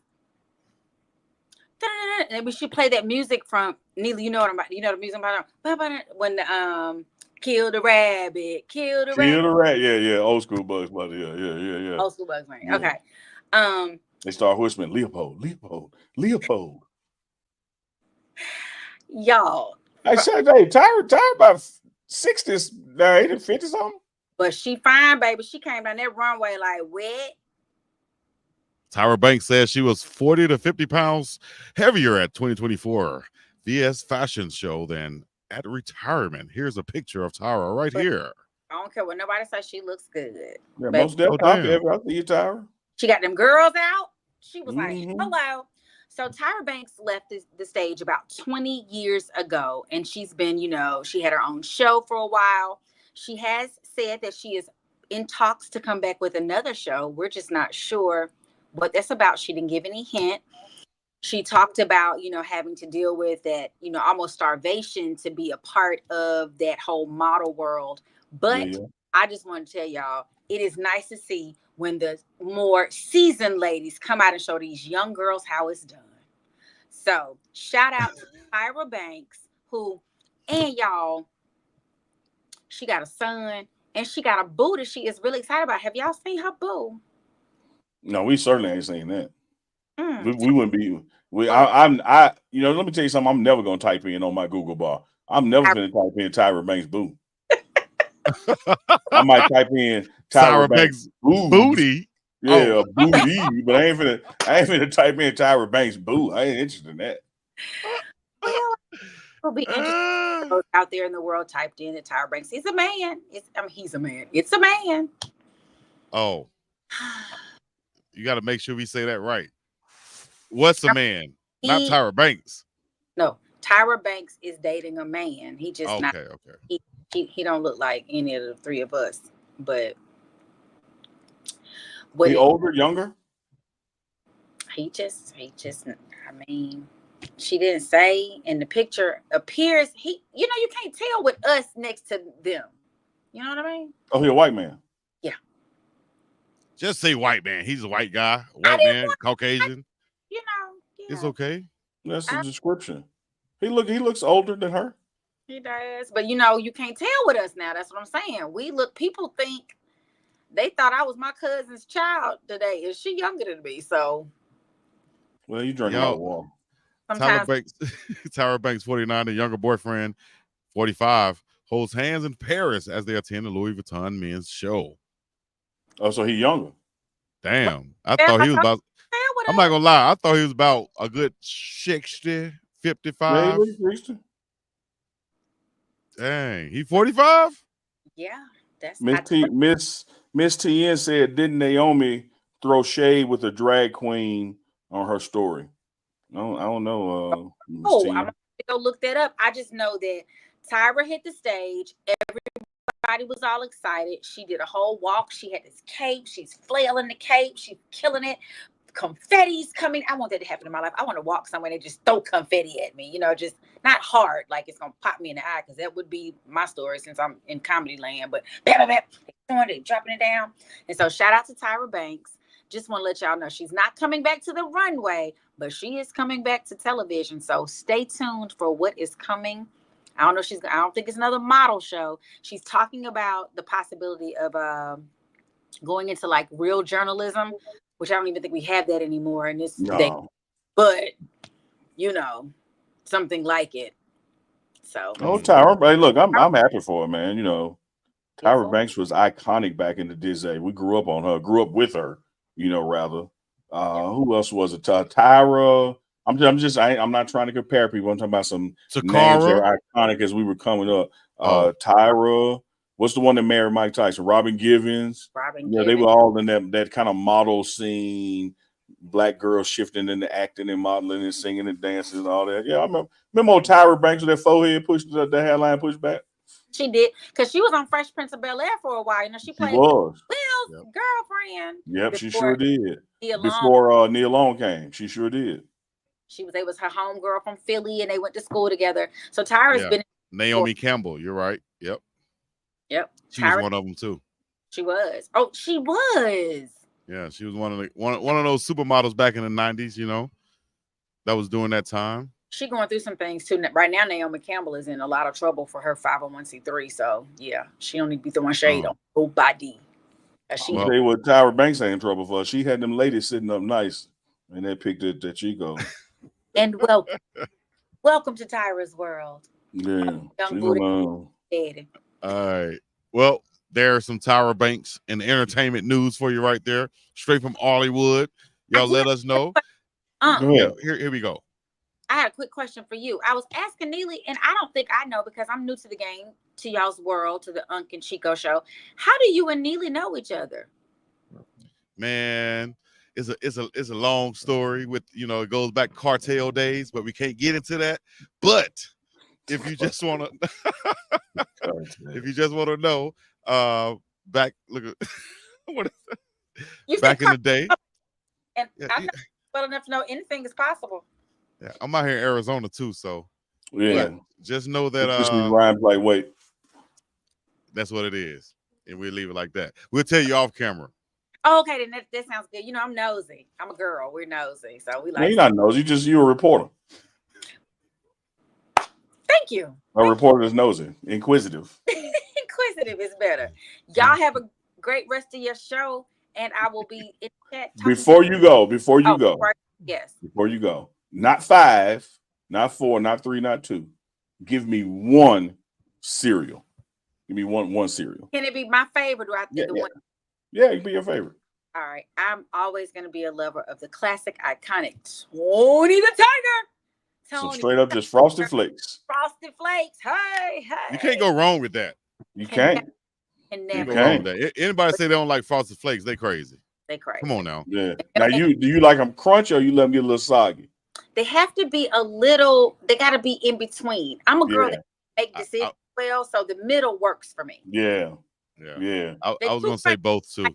And we should play that music from Neely. You know what I'm about. You know the music I'm about. When the kill the rabbit. Yeah. Old school Bugs Bunny. Yeah. Old school Bugs Bunny. Yeah. Okay. They start whispering, Leopold. Y'all. I said, hey, Tyra about 60s, 80, 50 something. But she fine, baby. She came down that runway like wet. Tyra Banks says she was 40 to 50 pounds heavier at 2024 VS Fashion Show than at retirement. Here's a picture of Tyra right here. I don't care what nobody says. She looks good. Yeah, most definitely. I see you, Tyra. She got them girls out. She was like, hello. So Tyra Banks left the stage about 20 years ago, and she's been, she had her own show for a while. She has said that she is in talks to come back with another show. We're just not sure what that's about. She didn't give any hint. She talked about, having to deal with that, almost starvation to be a part of that whole model world. But I just want to tell y'all, it is nice to see when the more seasoned ladies come out and show these young girls how it's done. So shout out to Tyra Banks, and y'all, she got a son and she got a boo that she is really excited about. Have y'all seen her boo? No, we certainly ain't seen that. Mm. We wouldn't be. You know, let me tell you something. I'm never gonna type in on my Google bar. I'm never gonna type in Tyra Banks boo. I might type in Tyra Banks booty. Yeah, booty, but I ain't finna type in Tyra Banks boo. I ain't interested in that. Well, it'll be interesting. Those out there in the world typed in that Tyra Banks. He's a man. He's a man. It's a man. Oh, you got to make sure we say that right. What's a man? Not Tyra Banks. No, Tyra Banks is dating a man. He just okay. He don't look like any of the three of us, but he older, younger? He just. I mean, she didn't say, and the picture appears. You can't tell with us next to them. You know what I mean? Oh, he a white man. Yeah. Just say white man. He's a white guy, white man, Caucasian. Yeah. It's okay. That's the description. He looks older than her. He does, but you can't tell with us now. That's what I'm saying. People think they thought I was my cousin's child today. Is she younger than me? So, well, you drink a lot of water. Tyra Banks, 49, the younger boyfriend, 45, holds hands in Paris as they attend the Louis Vuitton men's show. Oh, so he younger. Damn. I thought he was about, I'm not gonna lie, I thought he was about a good 60, 55. Yeah, dang, he 45? Yeah, that's Miss TN said, didn't Naomi throw shade with a drag queen on her story? No, I don't know. I'm gonna go look that up. I just know that Tyra hit the stage. Everybody was all excited. She did a whole walk. She had this cape. She's flailing the cape. She's killing it. Confetti's coming. I want that to happen in my life. I want to walk somewhere and they just throw confetti at me. Just not hard, like it's gonna pop me in the eye, because that would be my story since I'm in comedy land. But they dropping it down. And so shout out to Tyra Banks. Just want to let y'all know she's not coming back to the runway, but she is coming back to television. So stay tuned for what is coming. I don't think it's another model show. She's talking about the possibility of going into like real journalism, which I don't even think we have that anymore in this day. But something like it. So Tyra, hey, look, I'm happy for her, man. Tyra Banks was iconic back in the Disney. We grew up on her, grew up with her, rather. Who else was it? Tyra. I'm not trying to compare people. I'm talking about some names that are iconic as we were coming up. Tyra. What's the one that married Mike Tyson? Robin Givens. They were all in that kind of model scene. Black girls shifting into acting and modeling and singing and dancing and all that. Yeah, I remember old Tyra Banks with that forehead pushed, the hairline pushed back. She did, because she was on Fresh Prince of Bel-Air for a while. She played Will's girlfriend. Yep, she sure did. Before Neil Long came, she sure did. They was her homegirl from Philly, and they went to school together. So Tyra's been Naomi Campbell. You're right. Yep. She was one of them too. She was. Oh, she was. Yeah, she was one of those supermodels back in the 90s. That was during that time. She going through some things too. Right now, Naomi Campbell is in a lot of trouble for her 501c3. So yeah, she don't need to be throwing shade on nobody. Tell you what, Tyra Banks ain't in trouble for. She had them ladies sitting up nice, and they picked it at Chico. And welcome to Tyra's world. Yeah. All right. Well, there's some Tyra Banks and entertainment news for you right there, straight from Hollywood. Y'all let us know. Here we go. I had a quick question for you. I was asking Neely, and I don't think I know because I'm new to the game, to y'all's world, to the Unc and Chico show. How do you and Neely know each other? Man, it's a long story with, it goes back cartel days, but we can't get into that. But if you just want to know, back look at what is that? Back in the day. And I'm not well enough to know anything is possible. Yeah, I'm out here in Arizona too, so just know that rhymes like wait. That's what it is, and we'll leave it like that. We'll tell you off camera. Oh, okay, then that sounds good. I'm nosy. I'm a girl. We're nosy, so we like. No, you're not nosy. You're a reporter. Thank you. A reporter is nosy, inquisitive. inquisitive is better. Y'all have a great rest of your show, and I will be in chat. Before you go, yes. Before you go, not 5, not 4, not 3, not 2. Give me one cereal. Give me one cereal. Can it be my favorite? Or one? Yeah, it can be your favorite. All right. I'm always going to be a lover of the classic, iconic Tony the Tiger. So straight up, just Frosted Flakes. Frosted Flakes. Hey. You can't go wrong with that. You can't. You can't go wrong with that. Anybody say they don't like Frosted Flakes, they crazy. They crazy. Come on now. Yeah. Now, do you like them crunchy or you let them get a little soggy? They have to be a little. They got to be in between. I'm a girl that make decisions well, so the middle works for me. Yeah. I was gonna say both too.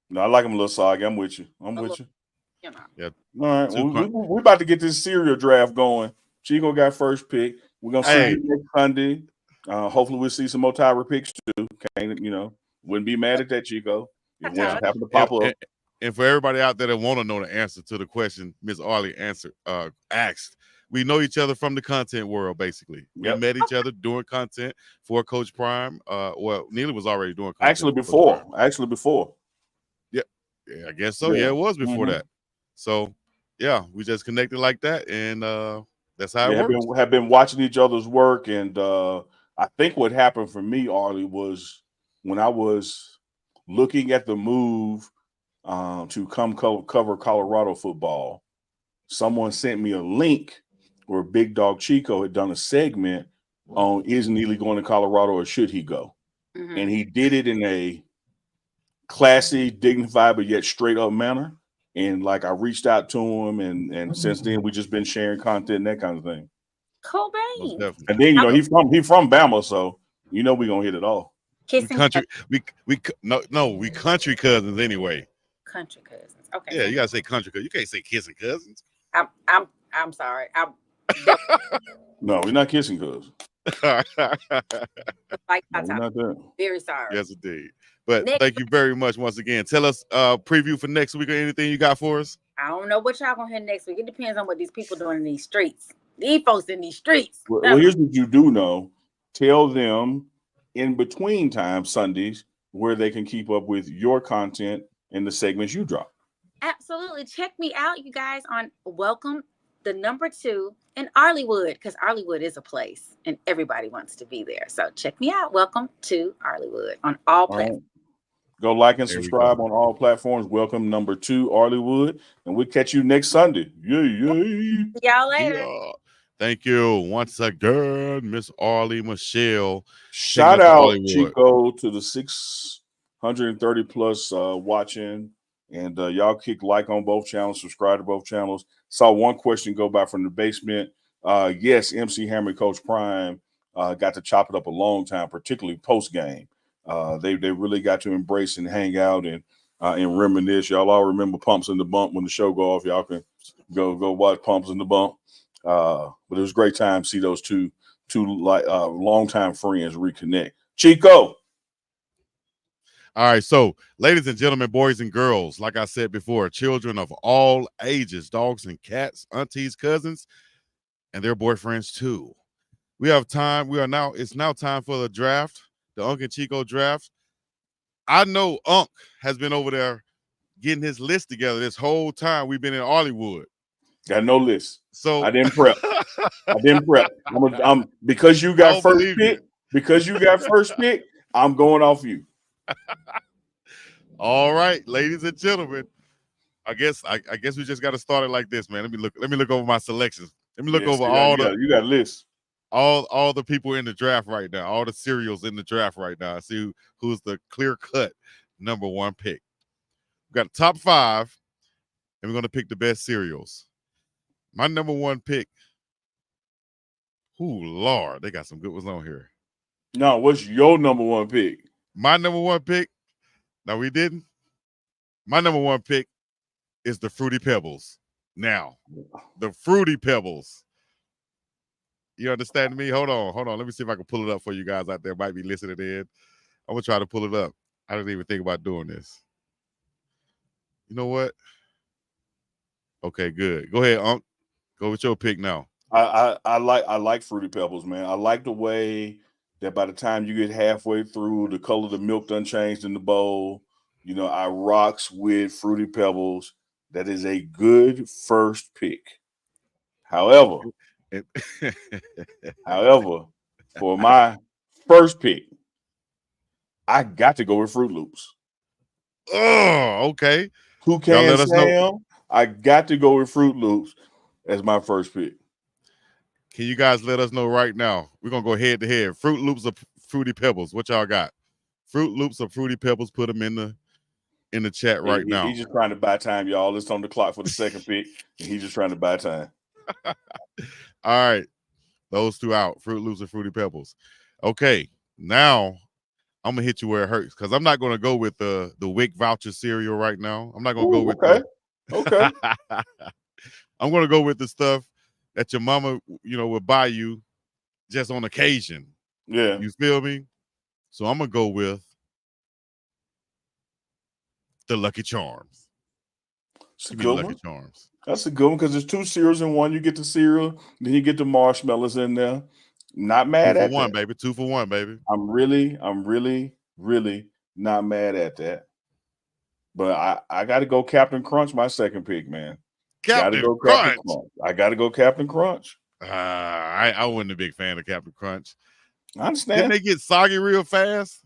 No, I like them a little soggy. I'm with you. You know. Yeah. All right. Well, we about to get this cereal draft going. Chico got first pick. We're gonna see you next Sunday. Hopefully we'll see some more Tyra picks too. Wouldn't be mad at that, Chico. If one happen to pop up. And for everybody out there that want to know the answer to the question Miss Arlie asked, we know each other from the content world, basically. We met each other doing content for Coach Prime. Well, Neely was already doing content. Actually before. Yeah, I guess so. Yeah, it was before that. So, yeah, we just connected like that, and that's how it works. Have been watching each other's work, and I think what happened for me, Arlie, was when I was looking at the move to come cover Colorado football, someone sent me a link where Big Dog Chico had done a segment on is Neely going to Colorado or should he go? Mm-hmm. And he did it in a classy, dignified, but yet straight up manner. And like I reached out to him, and since then we just been sharing content and that kind of thing. Cool beans. And then he from Bama, so we're gonna hit it all. We country cousins anyway. Country cousins. Okay. Yeah, you gotta say country cousins. You can't say kissing cousins. I'm sorry. No, we're not kissing cousins. Like not very sorry. Yes, indeed. But thank you very much once again. Tell us preview for next week or anything you got for us. I don't know what y'all gonna hear next week. It depends on what these people doing in these streets. These folks in these streets. Well, here's what you do know. Tell them in between time Sundays where they can keep up with your content and the segments you drop. Absolutely. Check me out, you guys, on Welcome the #2 in Arleywood, because Arleywood is a place and everybody wants to be there. So check me out. Welcome to Arleywood on all platforms. Go like and subscribe on all platforms. Welcome #2 Arleywood, and we'll catch you next Sunday. See y'all later. Yeah. Thank you once again, Miss Arlie Michelle. Shout out Chico to the 630 plus watching, and y'all kick like on both channels, subscribe to both channels. Saw one question go by from the basement. Yes, MC Hammer, Coach Prime got to chop it up a long time, particularly post game. They really got to embrace and hang out and reminisce. Y'all all remember Pumps in the Bump when the show go off. Y'all can go watch Pumps in the Bump. But it was a great time to see those two longtime friends reconnect. Chico. All right, so ladies and gentlemen, boys and girls, like I said before, children of all ages, dogs and cats, aunties, cousins, and their boyfriends too. We have time. It's now time for the draft, the Unc and Chico draft. I know Unc has been over there getting his list together this whole time we've been in Hollywood. Got no list. So I didn't prep. I'm because you got first pick. Because you got first pick, I'm going off you. All right, ladies and gentlemen. I guess we just got to start it like this, man. Let me look over my selections. Let me look over you got lists. All the people in the draft right now, all the cereals in the draft right now. I see who's the clear-cut #1 pick. We got the top 5, and we're going to pick the best cereals. My #1 pick. Ooh, Lord, they got some good ones on here. No, what's your #1 pick? My #1 pick. No, we didn't. My #1 pick is the Fruity Pebbles. Now, the Fruity Pebbles. You understand me? Hold on. Let me see if I can pull it up for you guys out there. Might be listening in. I'm gonna try to pull it up. I didn't even think about doing this. You know what? Okay, good. Go ahead, Unc. Go with your pick now. I like Fruity Pebbles, man. I like the way that by the time you get halfway through, the color of the milk done changed in the bowl. You know, I rocks with Fruity Pebbles. That is a good first pick. However, for my first pick, I got to go with Fruit Loops. Oh, okay. Who can Sam? I got to go with Fruit Loops as my first pick. Can you guys let us know right now? We're gonna go head to head. Fruit Loops or Fruity Pebbles? What y'all got? Fruit Loops or Fruity Pebbles? Put them in the chat right now. He's just trying to buy time, y'all. It's on the clock for the second pick, and he's just trying to buy time. All right, those two out. Fruit Loops or Fruity Pebbles. Okay, now I'm gonna hit you where it hurts because I'm not gonna go with the WIC voucher cereal right now. I'm not gonna go with okay. I'm gonna go with the stuff that your mama, will buy you just on occasion. Yeah. You feel me? So I'm gonna go with the Lucky Charms. Give me the Lucky Charms. That's a good one because there's two cereals in one. You get the cereal, then you get the marshmallows in there. Not mad at that. 2 for 1, baby. I'm really not mad at that. But I got to go Captain Crunch, my second pick, man. Captain Crunch. I got to go Captain Crunch. I wasn't a big fan of Captain Crunch. I understand. Didn't they get soggy real fast?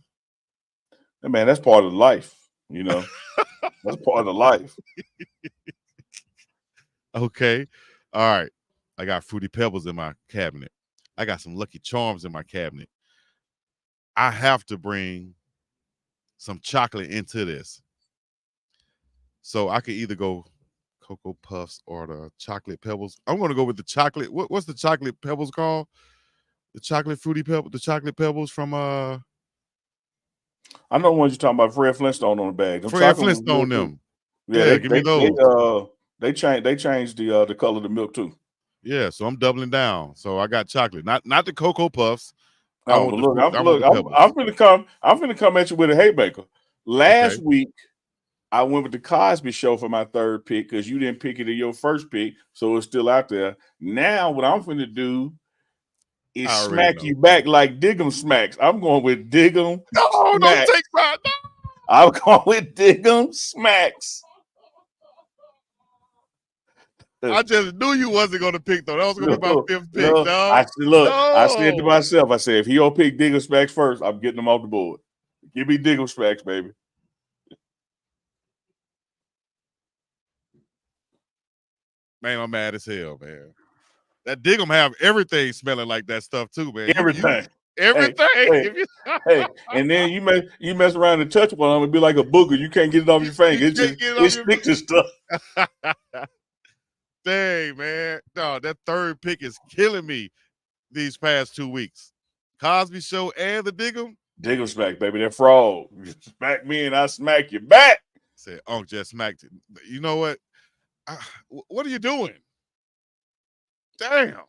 Man, that's part of life, That's part of life. Okay. All right. I got Fruity Pebbles in my cabinet. I got some Lucky Charms in my cabinet. I have to bring some chocolate into this. So I could either go Cocoa Puffs or the Chocolate Pebbles. I'm going to go with the chocolate. What's the Chocolate Pebbles called? The chocolate Fruity Pebbles, the Chocolate Pebbles from I know the ones you're talking about. Fred Flintstone on the bag. Fred Flintstone them. Yeah, give me those. They changed the color of the milk too. Yeah, so I'm doubling down. So I got chocolate, not the Cocoa Puffs. I'm gonna come at you with a haymaker. Last week, I went with the Cosby Show for my third pick because you didn't pick it in your first pick, so it's still out there. Now, what I'm going to do is smack you back like Diggum smacks. I'm going with Diggum. No, don't take that. No. I'm going with Diggum smacks. I just knew you wasn't going to pick, though. That was going to be my fifth pick, dog. I said to myself, if he don't pick Diggum smacks first, I'm getting him off the board. Give me Diggum smacks, baby. Man, I'm mad as hell, man. That Diggum have everything smelling like that stuff too, man. Everything. Everything. Hey, and then you mess around and touch one of them and be like a booger. You can't get it off your finger. It sticks to stuff. Dang, man. No, that third pick is killing me these past 2 weeks. Cosby Show and the Diggum. Diggum smack, baby. That frog. You smack me and I smack you back. Said, Unc just smacked it. You know what? What are you doing? Damn.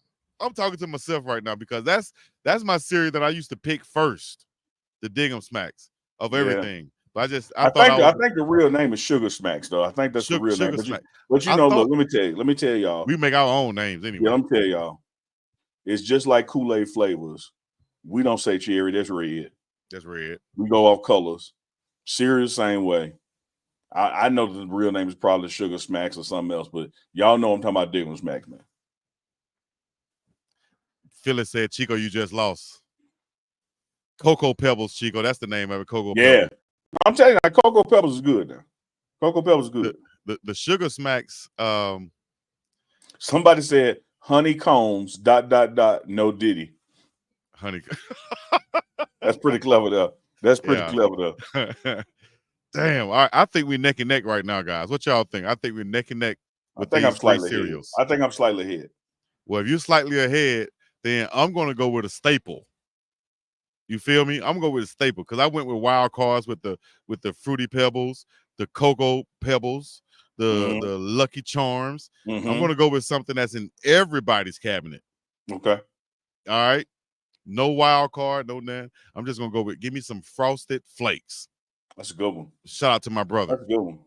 I'm talking to myself right now because that's my cereal that I used to pick first. The Diggum Smacks of everything. But I think the real name is Sugar Smacks, though. I think that's the real name. But look, let me tell y'all. We make our own names anyway. Yeah, let me tell y'all. It's just like Kool-Aid flavors. We don't say cherry, that's red. That's red. We go off colors. Cereal, same way. I know the real name is probably Sugar Smacks or something else, but y'all know I'm talking about Diggum Smacks, man. Phyllis said, Chico, you just lost. Cocoa Pebbles, Chico. That's the name of it, Cocoa Pebbles. Yeah. I'm telling you, Cocoa Pebbles is good now. Cocoa Pebbles is good. The Sugar Smacks. Somebody said honeycombs, ... no Diddy. Honey. That's pretty clever, though. Clever, though. Damn. All right. I think we're neck and neck right now, guys. What y'all think? I think we're neck and neck with these three cereals. I think I'm slightly ahead. Well, if you're slightly ahead, then I'm going to go with a staple. You feel me? I'm going to go with a staple because I went with wild cards with the Fruity Pebbles, the Cocoa Pebbles, the Lucky Charms. I'm going to go with something that's in everybody's cabinet. Okay. All right. No wild card, no nothing. I'm just going to go with, give me some Frosted Flakes. That's a good one. Shout out to my brother. That's a good one.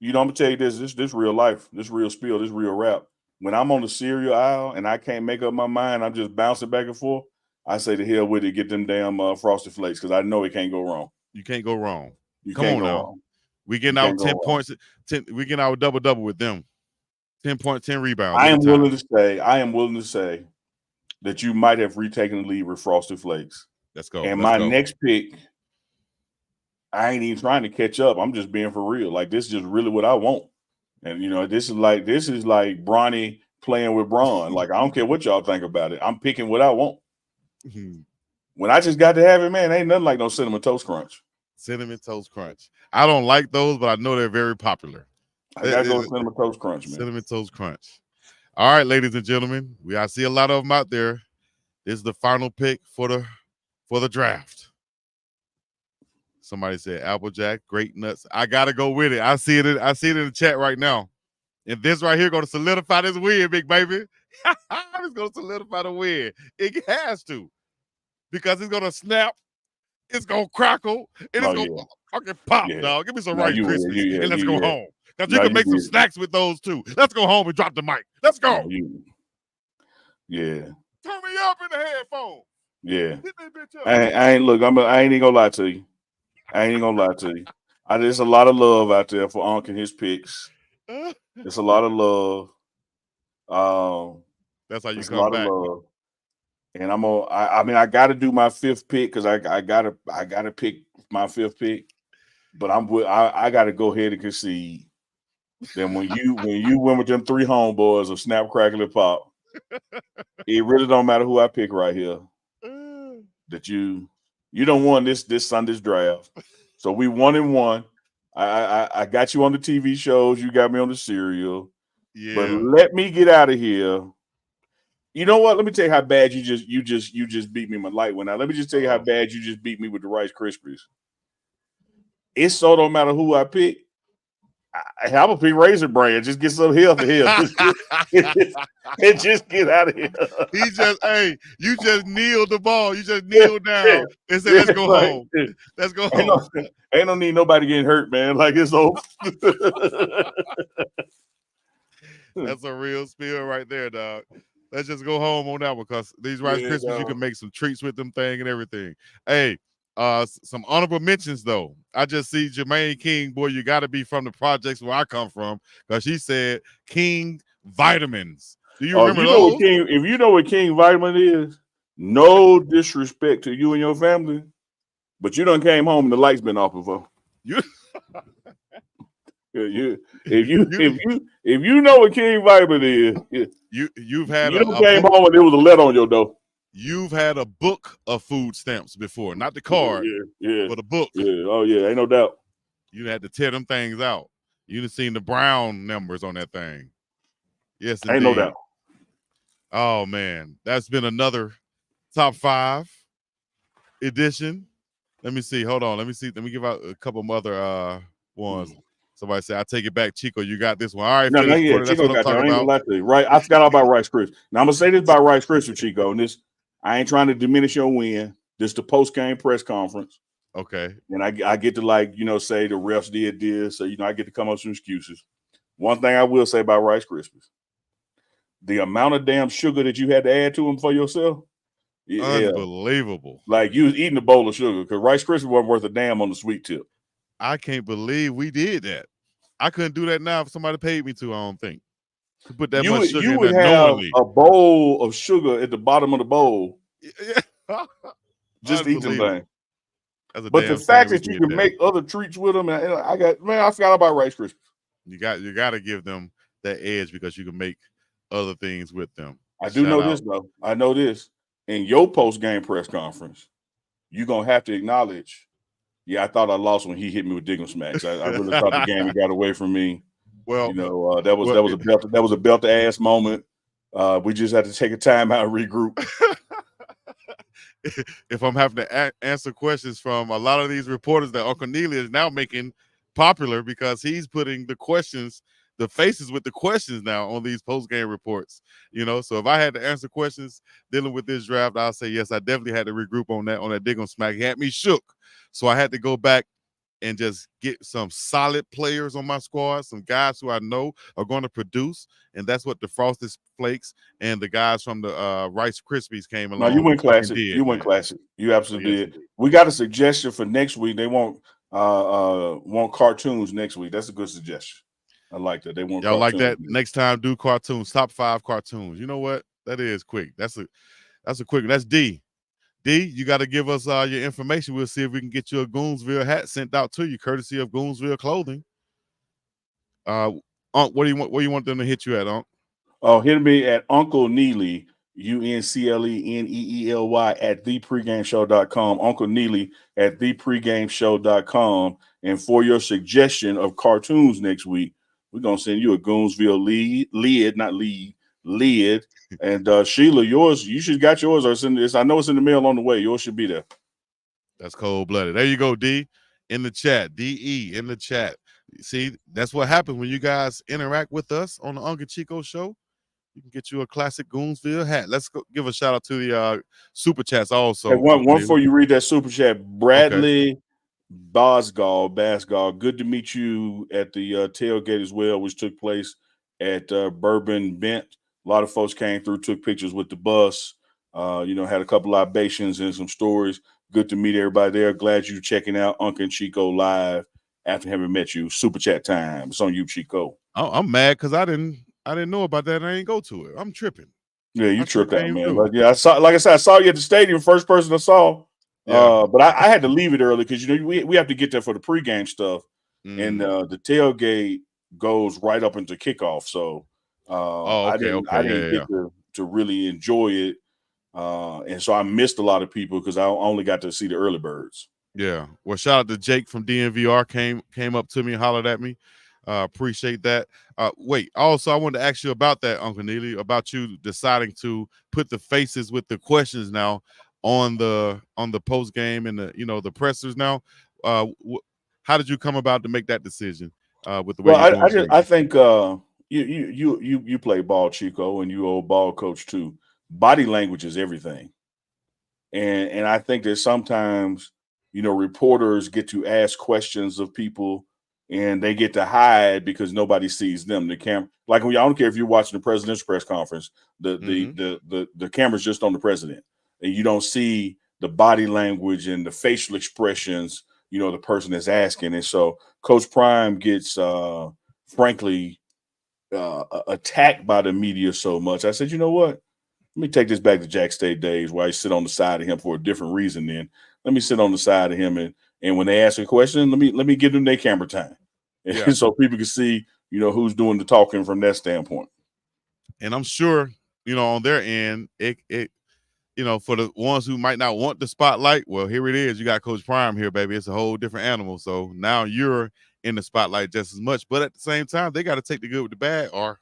I'm going to tell you this real life, this real spiel, this real rap. When I'm on the cereal aisle and I can't make up my mind, I'm just bouncing back and forth. I say the hell with it. Get them damn Frosted Flakes because I know it can't go wrong. You can't go wrong. You Come can't on go now. wrong. We getting our 10 points. We getting our double with them. 10 points, 10 rebounds. I am willing to say that you might have retaken the lead with Frosted Flakes. Let's go. And my next pick, I ain't even trying to catch up. I'm just being for real. Like, this is just really what I want. And, you know, this is like Bronny playing with Braun. Like, I don't care what y'all think about it. I'm picking what I want. When I just got to have it, man, ain't nothing like no Cinnamon Toast Crunch. Cinnamon Toast Crunch. I don't like those, but I know they're very popular. I got to go with Cinnamon Toast Crunch, man. Cinnamon Toast Crunch. All right, ladies and gentlemen. I see a lot of them out there. This is the final pick for the draft. Somebody said Applejack, great nuts. I gotta go with it. I see it in the chat right now. And this right here gonna solidify this win, big baby. It's gonna solidify the win. It has to. Because it's gonna snap, it's gonna crackle, and it's gonna fucking pop, dog. Give me some Rice Krispies and let's go home. Because you can make some snacks with those too. Let's go home and drop the mic. Let's go. Turn me up in the headphones. Yeah. I ain't even gonna lie to you. There's a lot of love out there for Unc and his picks. There's a lot of love. That's how you come back. Love. And I gotta do my fifth pick because I gotta pick my fifth pick. But I gotta go ahead and concede. Then when you went with them 3 homeboys of Snap, Crackle, and Pop, it really don't matter who I pick right here. That you don't want this Sunday's draft. So we 1-1. I got you on the TV shows. You got me on the cereal. Yeah. But let me get out of here. You know what? Let me tell you how bad you just beat me. My light went out. Let me just tell you how bad you just beat me with the Rice Krispies. It so don't matter who I pick. I'm gonna pick Raisin Bran. Just get some healthy here. And just get out of here. You just kneeled the ball. You just kneeled down and said, "Let's go home. Let's go home." Ain't no need nobody getting hurt, man. Like it's over. That's a real spiel right there, dog. Let's just go home on that one because these Rice Krispies, you can make some treats with them thing and everything. Hey, some honorable mentions though. I just see Jermaine King, boy, you got to be from the projects where I come from because she said King Vitamins. Do you remember those? If you know what King Vitamin is, no disrespect to you and your family, but you done came home and the light's been off before. If you know what King Vitamin is, you came home and there was a letter on your door. You've had a book of food stamps before, not the card, but a book. Yeah, oh yeah, ain't no doubt. You had to tear them things out. You've seen the brown numbers on that thing. Yes, indeed. Ain't no doubt. Oh man, that's been another top 5 edition. Let me see. Hold on. Let me see. Let me give out a couple of other ones. Somebody said, "I take it back, Chico. You got this one." All right, no, Chico got that. I ain't gonna lie to you. Right, I forgot all about Rice Krispies. Now I'm gonna say this about Rice Krispies, Chico, and this I ain't trying to diminish your win. This is the post-game press conference. Okay. And I get to say the refs did this, so I get to come up with some excuses. One thing I will say about Rice Krispies: the amount of damn sugar that you had to add to them for yourself, unbelievable. Like you was eating a bowl of sugar because Rice Krispies wasn't worth a damn on the sweet tip. I can't believe we did that. I couldn't do that now if somebody paid me to. I don't think to put that much sugar. You would have a bowl of sugar at the bottom of the bowl. Just eat them things. But the fact that you can make other treats with them, and I forgot about Rice Krispies. You got to give them that edge because you can make other things with them. I do know this though. I know this. In your post-game press conference, you're gonna have to acknowledge. Yeah, I thought I lost when he hit me with Diggum Smacks. I really thought the game got away from me. Well, that was a belt ass moment. We just had to take a timeout and regroup. If I'm having to answer questions from a lot of these reporters that Uncle Neely is now making popular because he's putting the faces with the questions now on these post-game reports, so if I had to answer questions dealing with this draft, I'll say yes, I definitely had to regroup on that Diggum Smack. He had me shook, so I had to go back and just get some solid players on my squad, some guys who I know are going to produce, and that's what the Frosted Flakes and the guys from the Rice Krispies came No, you along went and classic. did, You went man. classic. You Oh, absolutely yes, did. indeed. We got a suggestion for next week. They want cartoons next week. That's a good suggestion. I like that. They want Y'all like cartoons. that? Next time, do cartoons. Top 5 cartoons. You know what? That is quick. That's a quick one. That's D. D, you got to give us your information. We'll see if we can get you a Goonsville hat sent out to you, courtesy of Goonsville Clothing. Unc, what do you want? Where you want them to hit you at, Unc? Oh, hit me at Uncle Neely, UNCLENEELY at thepregameshow.com. Uncle Neely at thepregameshow.com. And for your suggestion of cartoons next week, we're gonna send you a Goonsville lid. And Sheila, yours, you should got yours. Or send this. I know it's in the mail on the way. Yours should be there. That's cold-blooded. There you go, D. In the chat. DE in the chat. See, that's what happens when you guys interact with us on the Uncle Chico show. You can get you a classic Goonsville hat. Let's go give a shout out to the super chats also. Hey, one before you read that super chat, Bradley Basgall, good to meet you at the tailgate as well, which took place at Bourbon Bent. A lot of folks came through, took pictures with the bus, had a couple libations and some stories. Good to meet everybody there. Glad you checking out Uncle and Chico live after having met you. Super chat time. It's on you, Chico. I'm mad because I didn't know about that. And I didn't go to it. I'm tripping. Yeah, you tripped out, man. Like, yeah, I saw you at the stadium, first person I saw. Yeah. But I had to leave it early because we have to get there for the pregame stuff, and the tailgate goes right up into kickoff. So I didn't get to really enjoy it, and so I missed a lot of people because I only got to see the early birds. Yeah. Well, shout out to Jake from DNVR came up to me and hollered at me. Appreciate that. Wait, also I wanted to ask you about that, Uncle Neely, about you deciding to put the faces with the questions now on the post game and the pressers now. How did you come about to make that decision with the way you're doing? I think you play ball, Chico, and you old ball coach too. Body language is everything, and I think that sometimes reporters get to ask questions of people and they get to hide because nobody sees them. The camera, like I don't care if you're watching the president's press conference, the camera's just on the president, and you don't see the body language and the facial expressions, the person that's asking. And so Coach Prime gets, frankly, attacked by the media so much. I said, you know what? Let me take this back to Jack State days where I sit on the side of him for a different reason. Then let me sit on the side of him, and when they ask a question, let me give them their camera time, so people can see who's doing the talking from that standpoint. And I'm sure on their end, it for the ones who might not want the spotlight, well, here it is. You got Coach Prime here, baby. It's a whole different animal. So now you're in the spotlight just as much, but at the same time, they got to take the good with the bad, or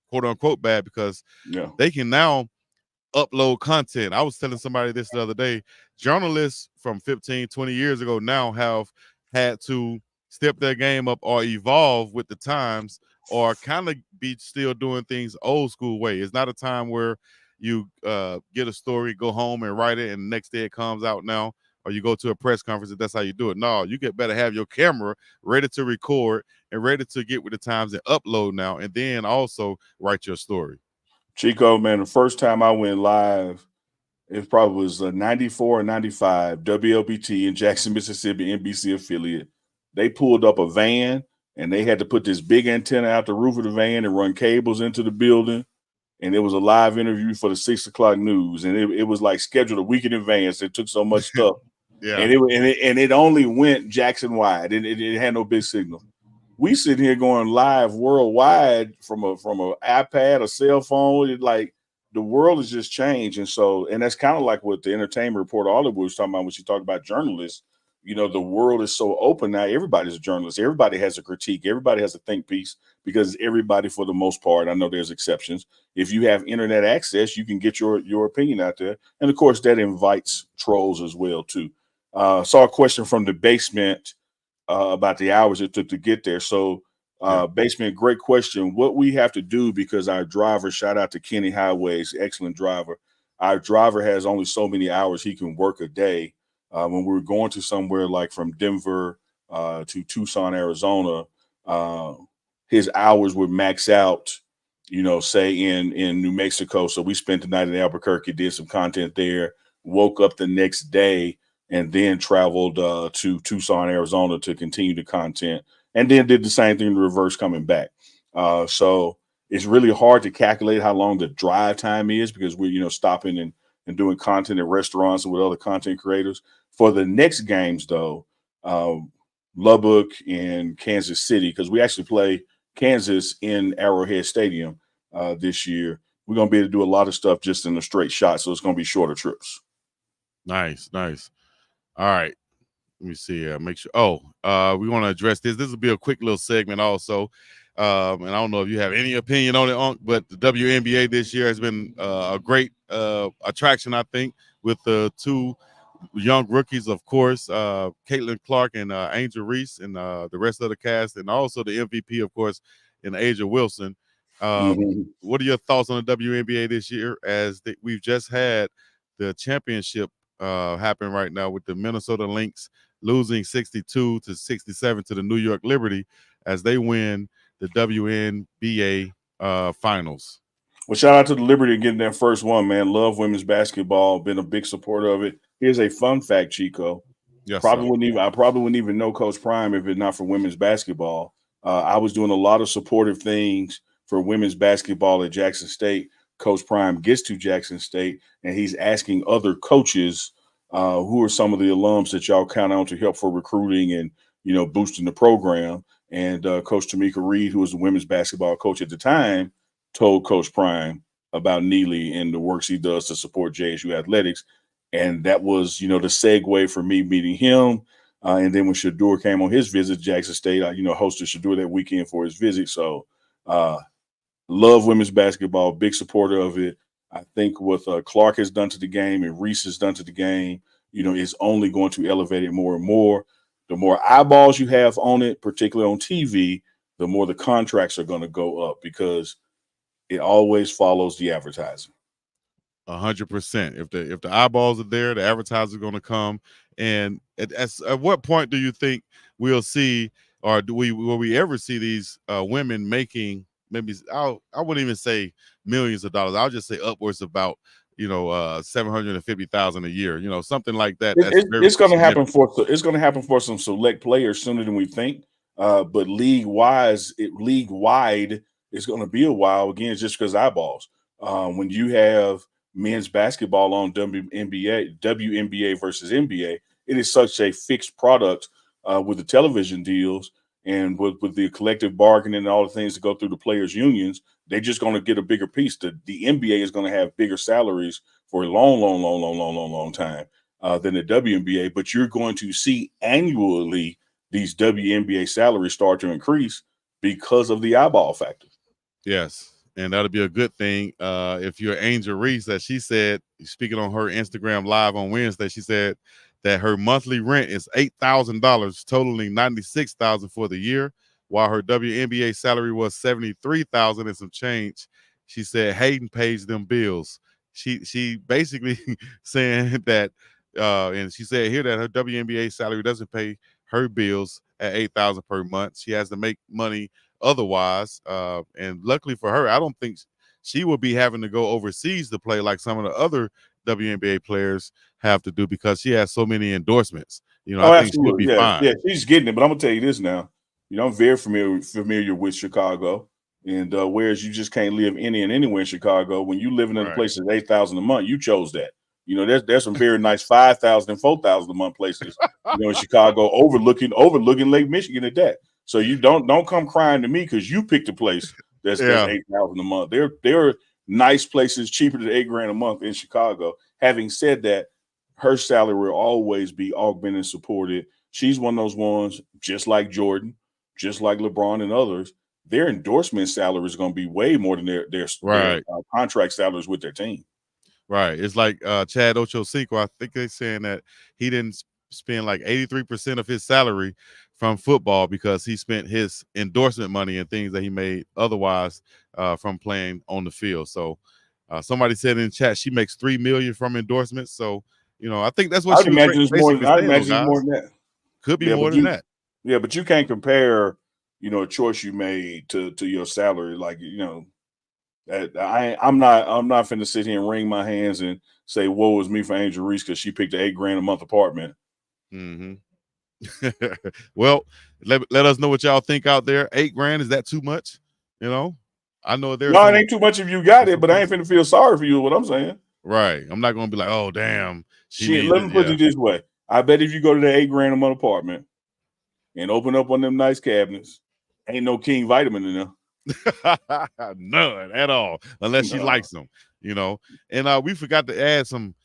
quote unquote bad, because they can now upload content. I was telling somebody this the other day. Journalists from 15, 20 years ago now have had to step their game up or evolve with the times, or kind of be still doing things old school way. It's not a time where you get a story, go home and write it, and the next day it comes out now, or you go to a press conference and that's how you do it. No, you get better have your camera ready to record and ready to get with the times and upload now, and then also write your story. Chico, man, the first time I went live, it probably was 94 or 95, WLBT in Jackson, Mississippi, NBC affiliate. They pulled up a van, and they had to put this big antenna out the roof of the van and run cables into the building. And it was a live interview for the 6 o'clock news. And it was like scheduled a week in advance. It took so much stuff. And it only went Jackson wide. It had no big signal. We sitting here going live worldwide from an iPad, a cell phone. The world has just changed. And that's kind of like what the entertainment reporter Oliver was talking about when she talked about journalists. The world is so open now. Everybody's a journalist. Everybody has a critique. Everybody has a think piece, because everybody, for the most part, I know there's exceptions. If you have internet access, you can get your opinion out there. And of course, that invites trolls as well too. Saw a question from the basement about the hours it took to get there. So basement, great question. What we have to do, because our driver, shout out to Kenny Highways, excellent driver. Our driver has only so many hours he can work a day. When we were going to somewhere like from Denver to Tucson, Arizona, his hours would max out, say in New Mexico. So we spent the night in Albuquerque, did some content there, woke up the next day, and then traveled to Tucson, Arizona to continue the content, and then did the same thing in reverse coming back. So it's really hard to calculate how long the drive time is because we're, stopping and doing content at restaurants and with other content creators. For the next games, though, Lubbock and Kansas City, because we actually play Kansas in Arrowhead Stadium this year. We're going to be able to do a lot of stuff just in a straight shot, so it's going to be shorter trips. Nice. All right. Let me see. Make sure. We want to address this. This will be a quick little segment also. And I don't know if you have any opinion on it, but the WNBA this year has been a great attraction, I think, with the two young rookies, of course, Caitlin Clark and Angel Reese, and the rest of the cast, and also the MVP, of course, in Asia Wilson. What are your thoughts on the WNBA this year? As we've just had the championship happen right now with the Minnesota Lynx losing 62-67 to the New York Liberty as they win the WNBA finals. Well, shout out to the Liberty getting their first one, man. Love women's basketball. Been a big supporter of it. Here's a fun fact, Chico. Yes, I probably wouldn't even know Coach Prime if it's not for women's basketball. I was doing a lot of supportive things for women's basketball at Jackson State. Coach Prime gets to Jackson State, and he's asking other coaches who are some of the alums that y'all count on to help for recruiting and, boosting the program. And Coach Tamika Reed, who was the women's basketball coach at the time, told Coach Prime about Neely and the works he does to support JSU athletics. And that was, the segue for me meeting him. And then when Shador came on his visit to Jackson State, I, hosted Shador that weekend for his visit. So love women's basketball, big supporter of it. I think what Clark has done to the game and Reese has done to the game, is only going to elevate it more and more. The more eyeballs you have on it, particularly on TV, the more the contracts are going to go up because it always follows the advertising. 100%. If the eyeballs are there, the advertisers are going to come. And at what point do you think we'll see, or will we ever see these women making maybe I wouldn't even say millions of dollars. I'll just say upwards about $750,000 a year. Something like that. It's going to happen for some select players sooner than we think. But league wide, it's going to be a while again, just because eyeballs. When you have men's basketball on WNBA versus NBA, it is such a fixed product with the television deals and with the collective bargaining and all the things that go through the players' unions. They're just going to get a bigger piece. The NBA is going to have bigger salaries for a long time than the WNBA. But you're going to see annually these WNBA salaries start to increase because of the eyeball factor. Yes. And that'll be a good thing. If you're Angel Reese, that she said, speaking on her Instagram Live on Wednesday, she said that her monthly rent is $8,000, totaling $96,000 for the year, while her WNBA salary was $73,000 and some change. She said Hayden pays them bills. She basically saying that, and she said here that her WNBA salary doesn't pay her bills at $8,000 per month. She has to make money otherwise, and luckily for her, I don't think she will be having to go overseas to play like some of the other WNBA players have to do because she has so many endorsements. I think she'll be fine. Yeah, she's getting it. But I'm gonna tell you this now. I'm very familiar with Chicago, and whereas you just can't live anywhere in Chicago, when you living in a place that's $8,000 a month, you chose that. There's some very nice $5,000 and $4,000 a month places, in Chicago, overlooking Lake Michigan at that. So you don't come crying to me because you picked a place that's $8,000 a month. There are nice places cheaper than $8,000 a month in Chicago. Having said that, her salary will always be augmented and supported. She's one of those ones, just like Jordan, just like LeBron and others. Their endorsement salary is going to be way more than their contract salaries with their team. Right. It's like Chad Ochocinco. I think they're saying that he didn't spend like 83% of his salary from football because he spent his endorsement money and things that he made otherwise from playing on the field. So somebody said in the chat she makes $3 million from endorsements. So I think that's what I'd imagine it's more than that. Could be more than that. Yeah, but you can't compare, a choice you made to your salary. Like, I'm not finna sit here and wring my hands and say, woe is me for Angel Reese because she picked an $8,000 a month apartment. Mm-hmm. Well, let us know what y'all think out there. $8,000, is that too much? I know there's it ain't too much if you got it, but I ain't finna feel sorry for you. What I'm saying, right? I'm not gonna be like, oh damn, shit. Let me put it this way: I bet if you go to the $8,000 a month apartment and open up one of them nice cabinets, ain't no King vitamin in there. None at all, unless she likes them. And we forgot to add some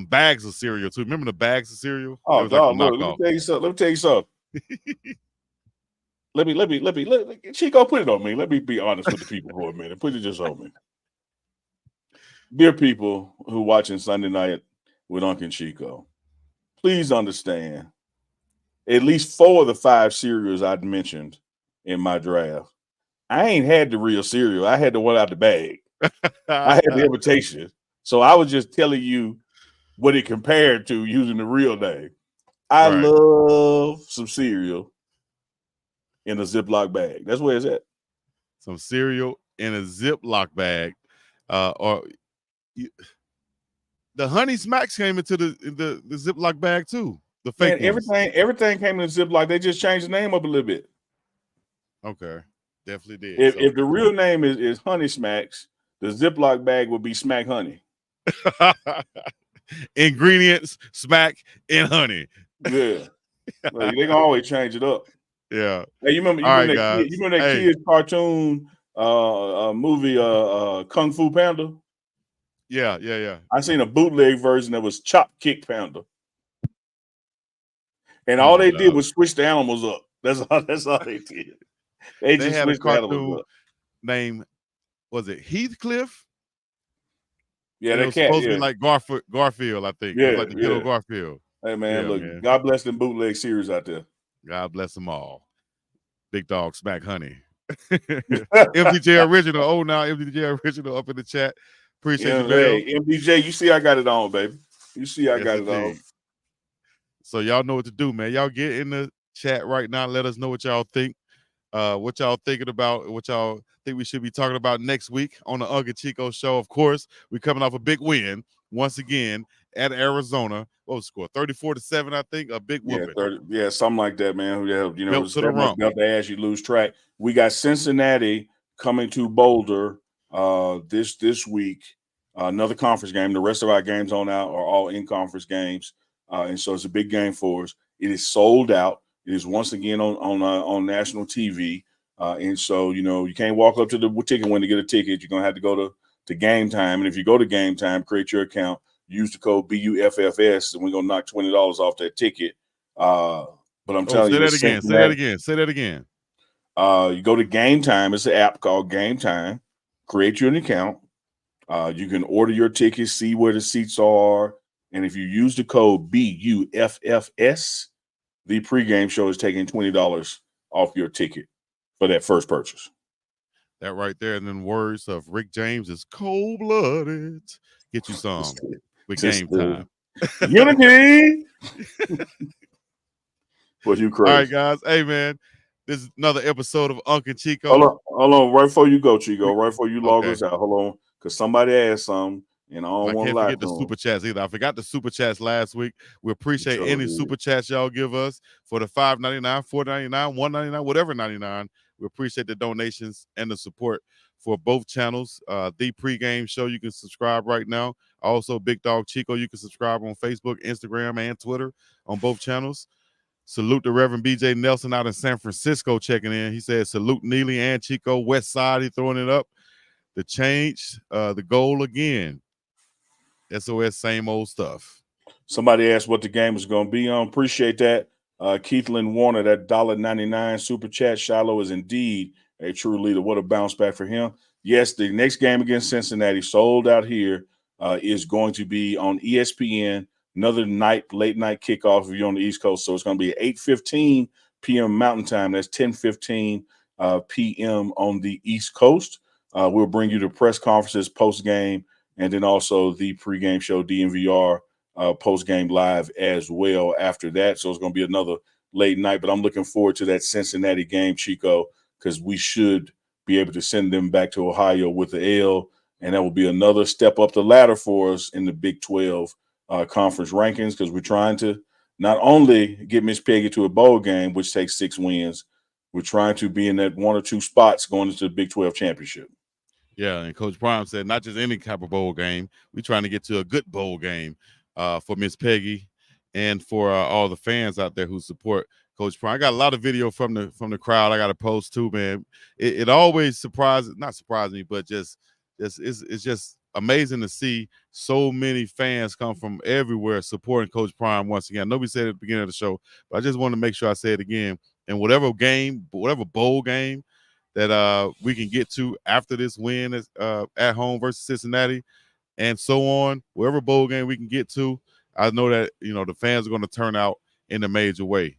bags of cereal too. Remember the bags of cereal? Oh, dog, look, let me tell you something. Let me, Chico, put it on me. Let me be honest with the people for a minute. Put it just on me. Dear people who watching Sunday Night with Uncle Chico, please understand, at least 4 of the 5 cereals I'd mentioned in my draft, I ain't had the real cereal. I had the one out the bag. I had the imitation. So I was just telling you what it compared to using the real name. I love some cereal in a Ziploc bag. That's where it's at. Some cereal in a Ziploc bag. The Honey Smacks came into the Ziploc bag too. The fake ones. Everything came in the Ziploc. They just changed the name up a little bit. Okay. Definitely did. If the real name is Honey Smacks, the Ziploc bag would be Smack Honey. Ingredients, smack, and honey. Yeah. They can always change it up. Yeah. Hey, you remember that kids cartoon movie Kung Fu Panda? Yeah. I seen a bootleg version that was Chop Kick Panda. And all they did was switch the animals up. That's all they did. They just had switched a the animals up. Named, was it Heathcliff? Yeah, that was cat, supposed to be like Garfield, I think. Yeah, it was like the kiddo Garfield. Hey man, look, man. God bless them bootleg series out there. God bless them all. Big Dog Smack Honey. MDJ Original. Oh, now MDJ Original up in the chat. Appreciate you, Bill. Hey, MDJ, you see I got it on, baby. You see I got it on. So y'all know what to do, man. Y'all get in the chat right now. Let us know what y'all think. What y'all thinking about, what y'all think we should be talking about next week on the Uncle Chico show. Of course, we're coming off a big win once again at Arizona. What was the score? 34-7, I think. A big whooping. Yeah, something like that, man. Yeah, Built to the rump. The ass, you lose track. We got Cincinnati coming to Boulder this week. Another conference game. The rest of our games on out are all in conference games, and so it's a big game for us. It is sold out. It is once again on national TV, and so you can't walk up to the ticket window to get a ticket. You're gonna have to go to Game Time, and if you go to Game Time, create your account, use the code BUFFS, and we're gonna knock $20 off that ticket. But I'm telling you, say that again. You go to Game Time. It's an app called Game Time. Create you an account. You can order your tickets, see where the seats are, and if you use the code BUFFS. The pregame show is taking $20 off your ticket for that first purchase. That right there, and then words of Rick James is cold-blooded. Get you some with Game Time. Unity. What you crazy? All right, guys. Hey, man, this is another episode of Uncle Chico. Hold on. Right before you go, Chico. Right before you log us out. Hold on, because somebody asked something. And I can't forget the super chats either. I forgot the super chats last week. We appreciate any super chats y'all give us for the $5.99, $4.99, $1.99, whatever 99. We appreciate the donations and the support for both channels. The pregame show, you can subscribe right now. Also, Big Dog Chico, you can subscribe on Facebook, Instagram, and Twitter on both channels. Salute the Reverend BJ Nelson out in San Francisco checking in. He said, salute Neely and Chico. West Side, he throwing it up. The change, the goal again. SOS, same old stuff. Somebody asked what the game is going to be on. Appreciate that. Keithlin Warner, that $1.99 super chat. Shiloh is indeed a true leader. What a bounce back for him. Yes, the next game against Cincinnati, sold out here, is going to be on ESPN. Another late night kickoff if you're on the East Coast. So it's going to be 8:15 p.m. Mountain Time. That's 10:15 p.m. on the East Coast. We'll bring you the press conferences post-game, and then also the pregame show, DNVR, post-game live as well after that. So it's going to be another late night, but I'm looking forward to that Cincinnati game, Chico, because we should be able to send them back to Ohio with the L, and that will be another step up the ladder for us in the Big 12 conference rankings, because we're trying to not only get Miss Peggy to a bowl game, which takes 6 wins, we're trying to be in that 1 or 2 spots going into the Big 12 championship. Yeah, and Coach Prime said not just any type of bowl game. We're trying to get to a good bowl game for Miss Peggy and for all the fans out there who support Coach Prime. I got a lot of video from the crowd. I got to post too, man. It always not surprising me, but it's just amazing to see so many fans come from everywhere supporting Coach Prime once again. Nobody said it at the beginning of the show, but I just want to make sure I say it again. And whatever bowl game that we can get to after this win is at home versus Cincinnati and so on, wherever bowl game we can get to, I know that, the fans are going to turn out in a major way.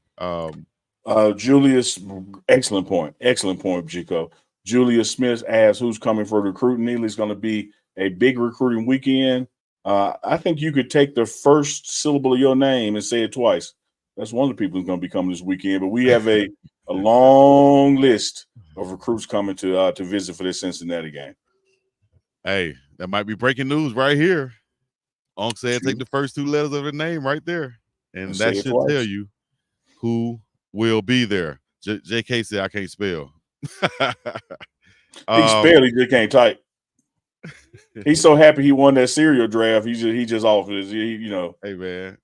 Julius, excellent point, Chico. Julius Smith asks, who's coming for recruiting? Neely's going to be a big recruiting weekend. I think you could take the first syllable of your name and say it twice. That's one of the people who's going to be coming this weekend. But we have a long list of recruits coming to visit for this Cincinnati game. Hey, that might be breaking news right here. Unc said take the first 2 letters of the name right there, and that should tell you who will be there. JK said I can't spell. He can spell, he just can't type. He's so happy he won that cereal draft. He just off it. Hey man,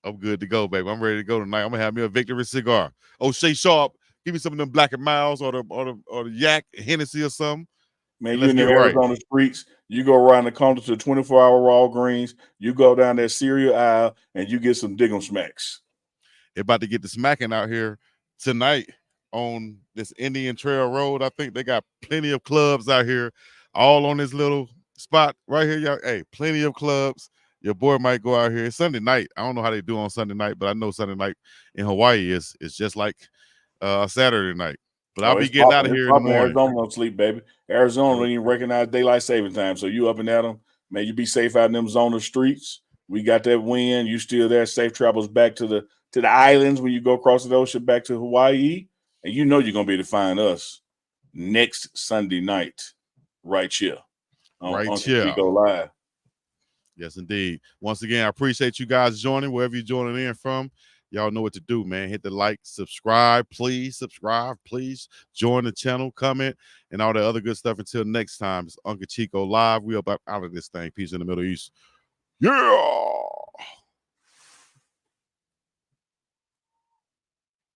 I'm good to go, baby. I'm ready to go tonight. I'm gonna have me a victory cigar. O'Shea Sharp, give me some of them Black and Miles or the Yak Hennessy or something. Man, you in the Arizona streets, you go around the corner to 24-hour Walgreens, you go down that cereal aisle, and you get some Diggum Smacks. They're about to get the smacking out here tonight on this Indian Trail Road. I think they got plenty of clubs out here, all on this little spot right here. Y'all, hey, plenty of clubs. Your boy might go out here. It's Sunday night. I don't know how they do on Sunday night, but I know Sunday night in Hawaii is just like Saturday night. But I'll be getting out of here in the morning. Arizona don't sleep, baby. Arizona don't even recognize daylight saving time. So you up and at them. Man, you be safe out in them zona streets. We got that win. You still there. Safe travels back to the islands when you go across the ocean back to Hawaii. And you know you're going to be able to find us next Sunday night right here. On Chico Live. Yes, indeed. Once again, I appreciate you guys joining, wherever you're joining in from. Y'all know what to do, man. Hit the like, subscribe, please. Join the channel, comment, and all the other good stuff. Until next time, it's Uncle Chico Live. We up out of this thing. Peace in the Middle East. Yeah!